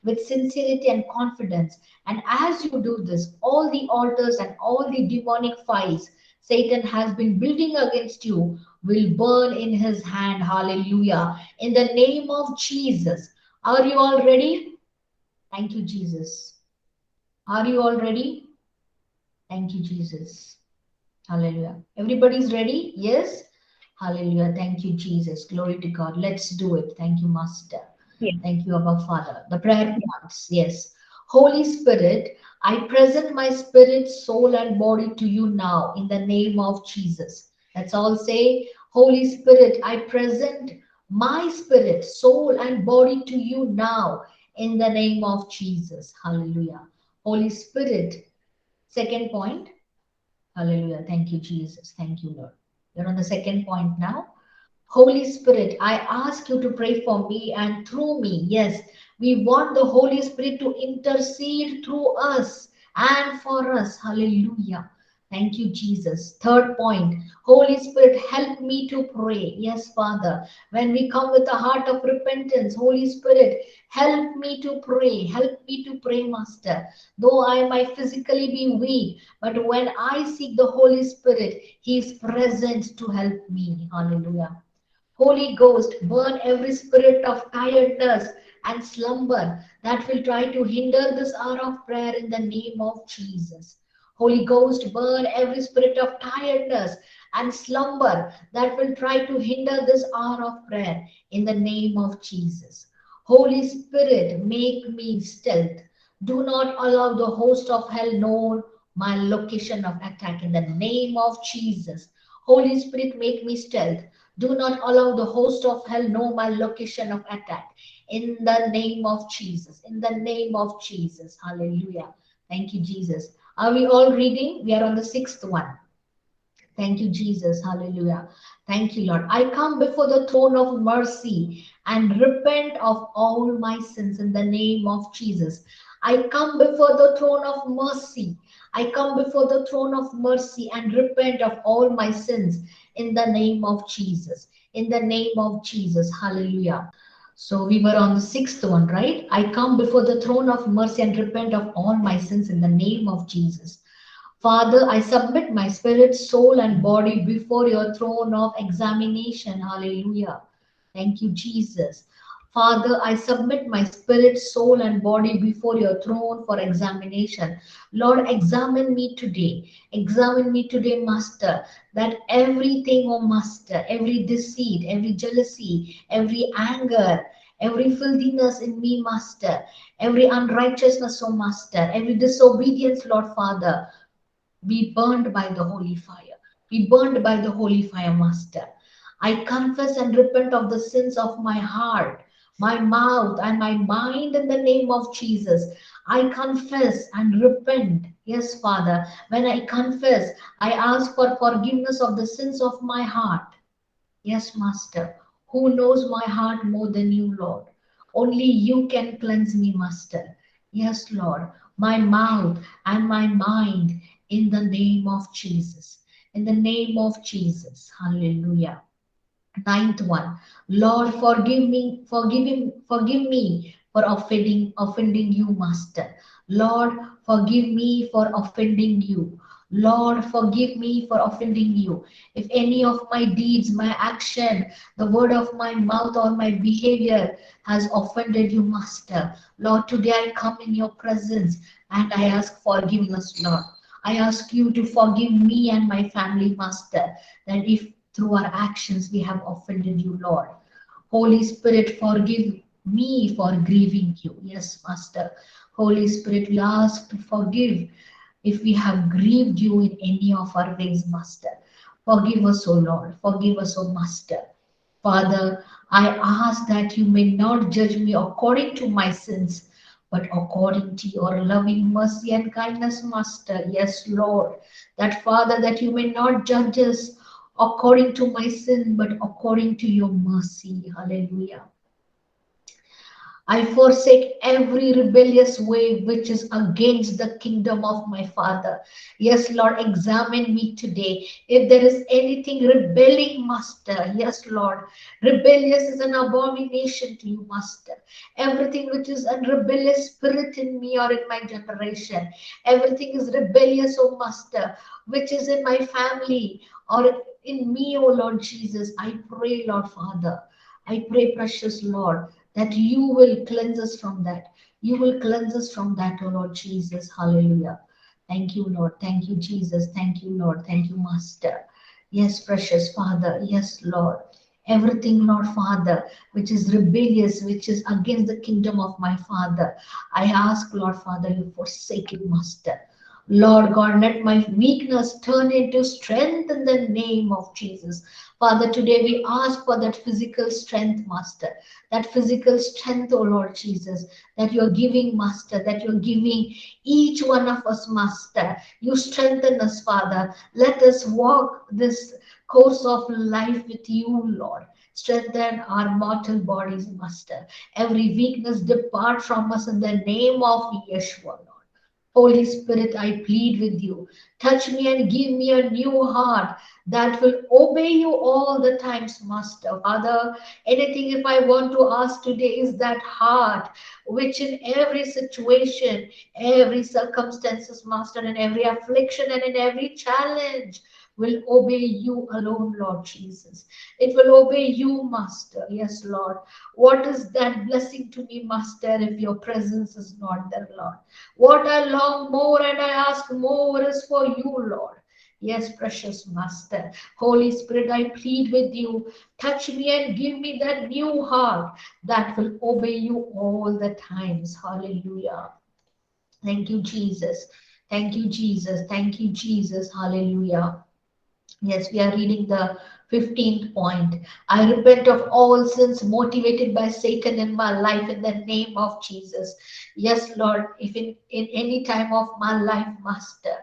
S1: with sincerity and confidence. And as you do this, all the altars and all the demonic files Satan has been building against you will burn in his hand. Hallelujah. In the name of Jesus. Are you all ready? Thank you, Jesus. Are you all ready? Thank you, Jesus. Hallelujah. Everybody's ready? Yes? Hallelujah. Thank you, Jesus. Glory to God. Let's do it. Thank you, Master.
S2: Yes.
S1: Thank you, Abba Father. The prayer points. Yes. Holy Spirit, I present my spirit, soul, and body to you now in the name of Jesus. Let's all say, Holy Spirit, I present my spirit, soul, and body to you now in the name of Jesus. Hallelujah. Holy Spirit, second point. Hallelujah. Thank you, Jesus. Thank you, Lord. We're on the second point now. Holy Spirit, I ask you to pray for me and through me. Yes, we want the Holy Spirit to intercede through us and for us. Hallelujah. Thank you, Jesus. Third point, Holy Spirit, help me to pray. Yes, Father. When we come with a heart of repentance, Holy Spirit, help me to pray. Help me to pray, Master. Though I might physically be weak, but when I seek the Holy Spirit, He is present to help me. Hallelujah. Holy Ghost, burn every spirit of tiredness and slumber that will try to hinder this hour of prayer in the name of Jesus. Holy Ghost, burn every spirit of tiredness and slumber that will try to hinder this hour of prayer in the name of Jesus. Holy Spirit, make me stealth. Do not allow the host of hell know my location of attack in the name of Jesus. Holy Spirit, make me stealth. Do not allow the host of hell know my location of attack. In the name of Jesus. In the name of Jesus. Hallelujah. Thank you, Jesus. Are we all reading? We are on the sixth one. Thank you, Jesus. Hallelujah. Thank you, Lord. I come before the throne of mercy and repent of all my sins in the name of Jesus. I come before the throne of mercy. I come before the throne of mercy and repent of all my sins in the name of Jesus. In the name of Jesus. Hallelujah. So we were on the sixth one, right? I come before the throne of mercy and repent of all my sins in the name of Jesus. Father, I submit my spirit, soul, and body before your throne of examination. Hallelujah. Thank you, Jesus. Father, I submit my spirit, soul, and body before your throne for examination. Lord, examine me today. Examine me today, Master, that everything, oh Master, every deceit, every jealousy, every anger, every filthiness in me, Master, every unrighteousness, oh Master, every disobedience, Lord Father, be burned by the holy fire. Be burned by the holy fire, Master. I confess and repent of the sins of my heart, my mouth, and my mind in the name of Jesus. I confess and repent. Yes, Father. When I confess, I ask for forgiveness of the sins of my heart. Yes, Master. Who knows my heart more than you, Lord? Only you can cleanse me, Master. Yes, Lord. My mouth and my mind in the name of Jesus. In the name of Jesus. Hallelujah. Ninth one, Lord, forgive me for offending you, Master. Lord, forgive me for offending you. Lord, forgive me for offending you. If any of my deeds, my action, the word of my mouth or my behavior has offended you, Master, Lord, today I come in your presence and I ask forgiveness, Lord. I ask you to forgive me and my family, Master, that if through our actions we have offended you, Lord. Holy Spirit, forgive me for grieving you. Yes, Master. Holy Spirit, we ask to forgive if we have grieved you in any of our ways, Master. Forgive us, O Lord. Forgive us, O Master. Father, I ask that you may not judge me according to my sins, but according to your loving mercy and kindness, Master. Yes, Lord. That, Father, that you may not judge us according to my sin, but according to your mercy. Hallelujah. I forsake every rebellious way which is against the kingdom of my Father. Yes, Lord, examine me today. If there is anything rebelling, Master, yes, Lord, rebellious is an abomination to you, Master. Everything which is a rebellious spirit in me or in my generation, everything is rebellious, oh Master, which is in my family or in me, oh Lord Jesus. I pray, Lord Father. I pray, precious Lord, that you will cleanse us from that. You will cleanse us from that, oh Lord Jesus. Hallelujah. Thank you, Lord. Thank you, Jesus. Thank you, Lord. Thank you, Master. Yes, precious Father. Yes, Lord. Everything, Lord Father, which is rebellious, which is against the kingdom of my Father, I ask, Lord Father, you forsake it, Master. Lord God, let my weakness turn into strength in the name of Jesus. Father, today we ask for that physical strength, Master, that physical strength, oh Lord Jesus, that you're giving, Master, that you're giving each one of us, Master. You strengthen us, Father. Let us walk this course of life with you, Lord. Strengthen our mortal bodies, Master. Every weakness depart from us in the name of Yeshua, Lord. Holy Spirit, I plead with you. Touch me and give me a new heart that will obey you all the times, Master. Father, anything if I want to ask today is that heart which in every situation, every circumstances, Master, in every affliction and in every challenge will obey you alone, Lord Jesus. It will obey you, Master. Yes, Lord. What is that blessing to me, Master, if your presence is not there, Lord? What I long more and I ask more is for you, Lord. Yes, precious Master. Holy Spirit, I plead with you. Touch me and give me that new heart that will obey you all the times. Hallelujah. Thank you, Jesus. Thank you, Jesus. Thank you, Jesus. Hallelujah. Yes, we are reading the 15th point. I repent of all sins motivated by Satan in my life in the name of Jesus. Yes, Lord, if in any time of my life, Master,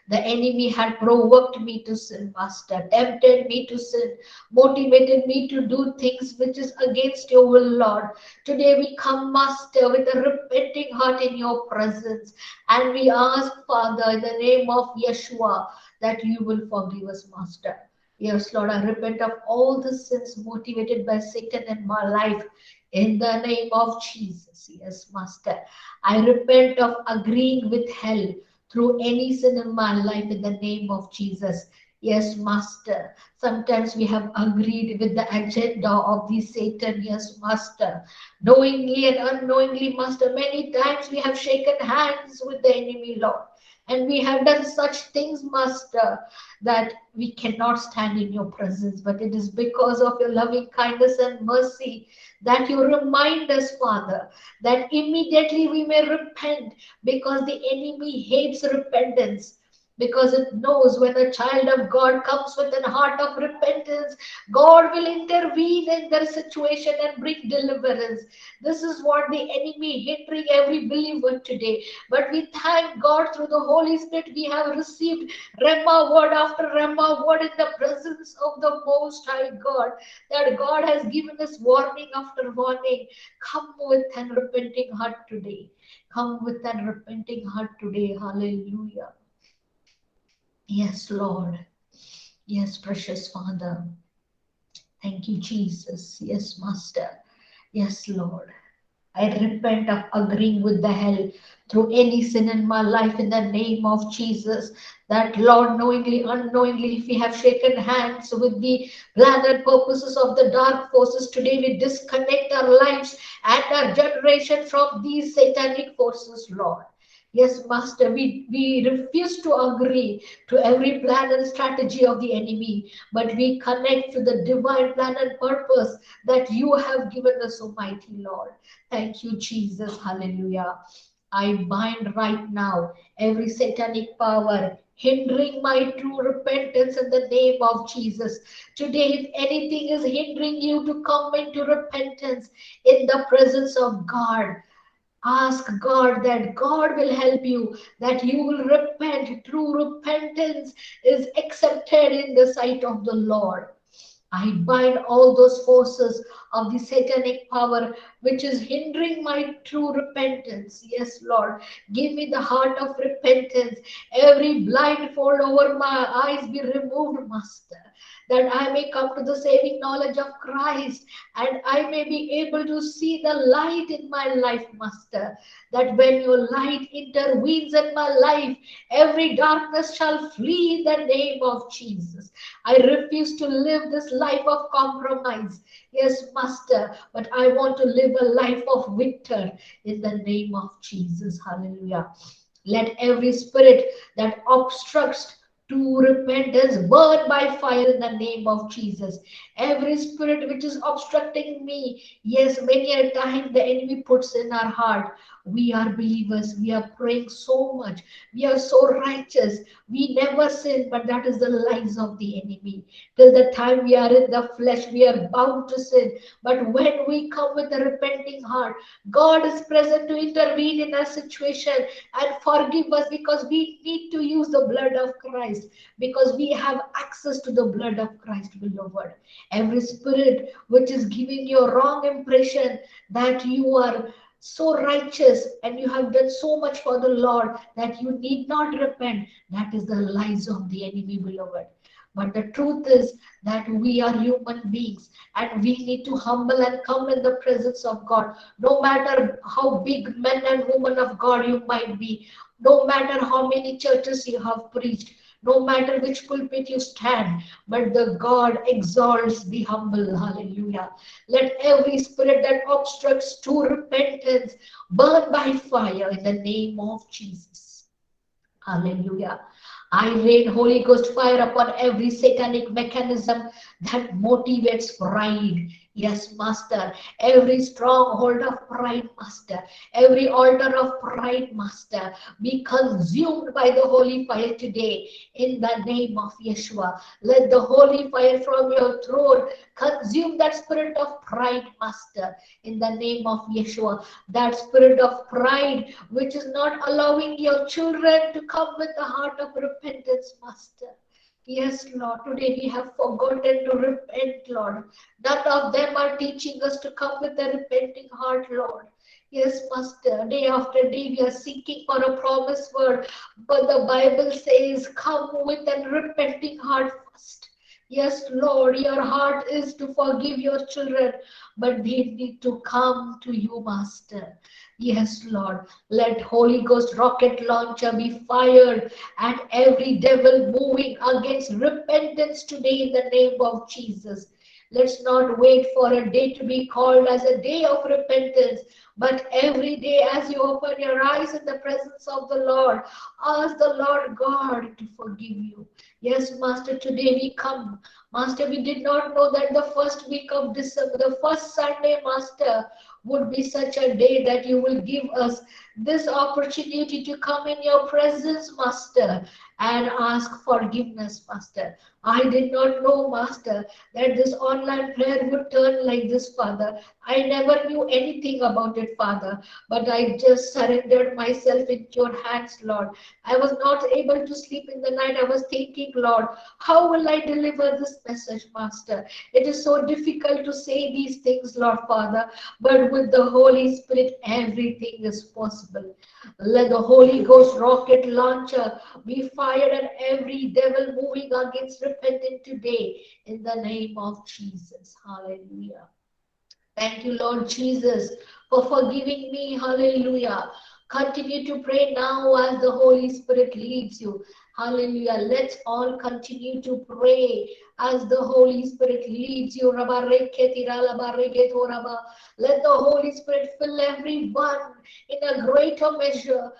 S1: the enemy had provoked me to sin, Master, tempted me to sin, motivated me to do things which is against your will, Lord. Today we come, Master, with a repenting heart in your presence, and we ask, Father, in the name of Yeshua, that you will forgive us, Master. Yes, Lord, I repent of all the sins motivated by Satan in my life in the name of Jesus. Yes, Master. I repent of agreeing with hell through any sin in my life in the name of Jesus. Yes, Master. Sometimes we have agreed with the agenda of the Satan. Yes, Master. Knowingly and unknowingly, Master. Many times we have shaken hands with the enemy, Lord. And we have done such things, Master, that we cannot stand in your presence. But it is because of your loving kindness and mercy that you remind us, Father, that immediately we may repent because the enemy hates repentance. Because it knows when a child of God comes with a heart of repentance, God will intervene in their situation and bring deliverance. This is what the enemy hindering every believer today. But we thank God through the Holy Spirit, we have received Rema word after Rema word in the presence of the Most High God. That God has given us warning after warning. Come with an repenting heart today. Come with an repenting heart today. Hallelujah. Yes, Lord. Yes, precious Father. Thank you, Jesus. Yes, Master. Yes, Lord. I repent of agreeing with the hell through any sin in my life in the name of Jesus. That Lord, knowingly, unknowingly, if we have shaken hands with the plan and purposes of the dark forces, today we disconnect our lives and our generation from these satanic forces, Lord. Yes, Master, we refuse to agree to every plan and strategy of the enemy, but we connect to the divine plan and purpose that you have given us, Almighty Lord. Thank you, Jesus. Hallelujah. I bind right now every satanic power hindering my true repentance in the name of Jesus. Today, if anything is hindering you to come into repentance in the presence of God, ask God that God will help you, that you will repent. True repentance is accepted in the sight of the Lord. I bind all those forces of the satanic power which is hindering my true repentance. Yes, Lord, give me the heart of repentance. Every blindfold over my eyes be removed, Master, that I may come to the saving knowledge of Christ and I may be able to see the light in my life, Master. That when your light intervenes in my life, every darkness shall flee in the name of Jesus. I refuse to live this life of compromise. Yes, Master, but I want to live a life of victor in the name of Jesus. Hallelujah. Let every spirit that obstructs to repentance burn by fire in the name of Jesus. Every spirit which is obstructing me, yes, many a time the enemy puts in our heart. We are believers, we are praying so much, we are so righteous, we never sin, but that is the lies of the enemy. Till the time we are in the flesh, we are bound to sin. But when we come with a repenting heart, God is present to intervene in our situation and forgive us because we need to use the blood of Christ, because we have access to the blood of Christ, beloved. Every spirit which is giving you a wrong impression that you are so righteous and you have done so much for the Lord that you need not repent, that is the lies of the enemy, beloved. But the truth is that we are human beings and we need to humble and come in the presence of God. No matter how big men and women of God you might be, no matter how many churches you have preached, no matter which pulpit you stand, but the God exalts the humble. Hallelujah. Let every spirit that obstructs to repentance burn by fire in the name of Jesus. Hallelujah. I rain Holy Ghost fire upon every satanic mechanism that motivates pride. Yes, Master. Every stronghold of pride, Master. Every altar of pride, Master. Be consumed by the holy fire today in the name of Yeshua. Let the holy fire from your throne consume that spirit of pride, Master, in the name of Yeshua. That spirit of pride which is not allowing your children to come with the heart of repentance, Master. Yes, Lord, today we have forgotten to repent, Lord. None of them are teaching us to come with a repenting heart, Lord. Yes, Master, day after day we are seeking for a promised word, but the Bible says, come with a repenting heart first. Yes, Lord, your heart is to forgive your children, but they need to come to you, Master. Yes, Lord, let Holy Ghost rocket launcher be fired and every devil moving against repentance today in the name of Jesus. Let's not wait for a day to be called as a day of repentance, but every day as you open your eyes in the presence of the Lord, ask the Lord God to forgive you. Yes, Master, today we come. Master, we did not know that the first week of December, the first Sunday, Master, would be such a day that you will give us this opportunity to come in your presence, Master, and ask forgiveness, Master. I did not know, Master, that this online prayer would turn like this, Father. I never knew anything about it, Father, but I just surrendered myself into your hands, Lord. I was not able to sleep in the night. I was thinking, Lord, how will I deliver this message, Master? It is so difficult to say these things, Lord Father, but with the Holy Spirit, everything is possible. Let the Holy Ghost rocket launcher be fired at every devil moving against repenting today in the name of Jesus. Hallelujah. Thank you, Lord Jesus, for forgiving me. Hallelujah. Continue to pray now as the Holy Spirit leads you. Hallelujah. Let's all continue to pray as the Holy Spirit leads you. Let the Holy Spirit fill everyone in a greater measure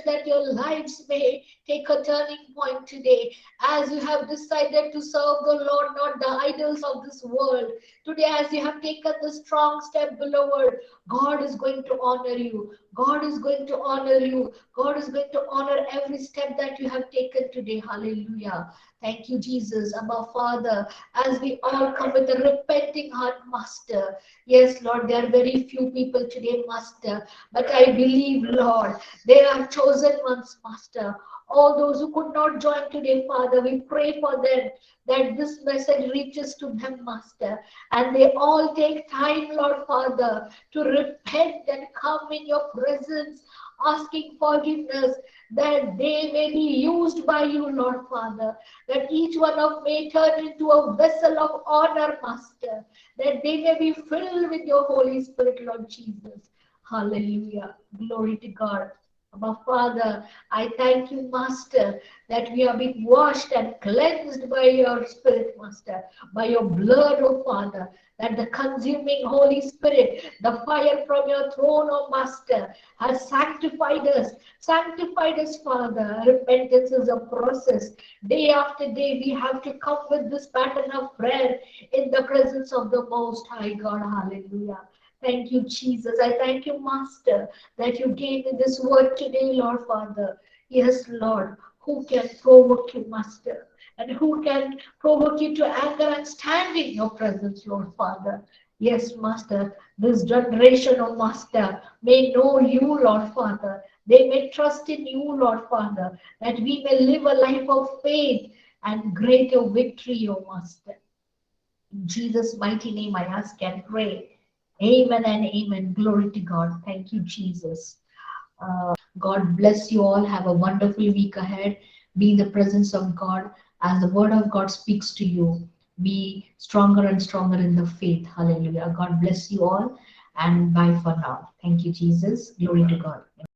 S1: that your lives may take a turning point today as you have decided to serve the Lord, not the idols of this world. Today, as you have taken the strong step, beloved, God is going to honor you. God is going to honor you. God is going to honor every step that you have taken today. Hallelujah. Thank you, Jesus. Abba, Father, as we all come with a repenting heart, Master. Yes, Lord, there are very few people today, Master, but I believe, Lord, they are chosen ones, Master. All those who could not join today, Father, we pray for them that this message reaches to them, Master, and they all take time, Lord Father, to repent and come in your presence, asking forgiveness, that they may be used by you, Lord Father, that each one of may turn into a vessel of honor, Master, that they may be filled with your Holy Spirit, Lord Jesus. Hallelujah. Glory to God. Our Father, I thank you, Master, that we are being washed and cleansed by your Spirit, Master, by your blood, oh Father, that the consuming Holy Spirit, the fire from your throne, oh Master, has sanctified us. Sanctified us, Father. Repentance is a process. Day after day, we have to come with this pattern of prayer in the presence of the Most High God. Hallelujah. Thank you, Jesus. I thank you, Master, that you gave me this word today, Lord Father. Yes, Lord, who can provoke you, Master? And who can provoke you to anger and stand in your presence, Lord Father? Yes, Master, this generation, oh Master, may know you, Lord Father. They may trust in you, Lord Father, that we may live a life of faith and greater victory, O Master. In Jesus' mighty name, I ask and pray. Amen and amen. Glory to God. Thank you, Jesus. God bless you all. Have a wonderful week ahead. Be in the presence of God as the word of God speaks to you. Be stronger and stronger in the faith. Hallelujah. God bless you all and bye for now. Thank you, Jesus. Glory to God.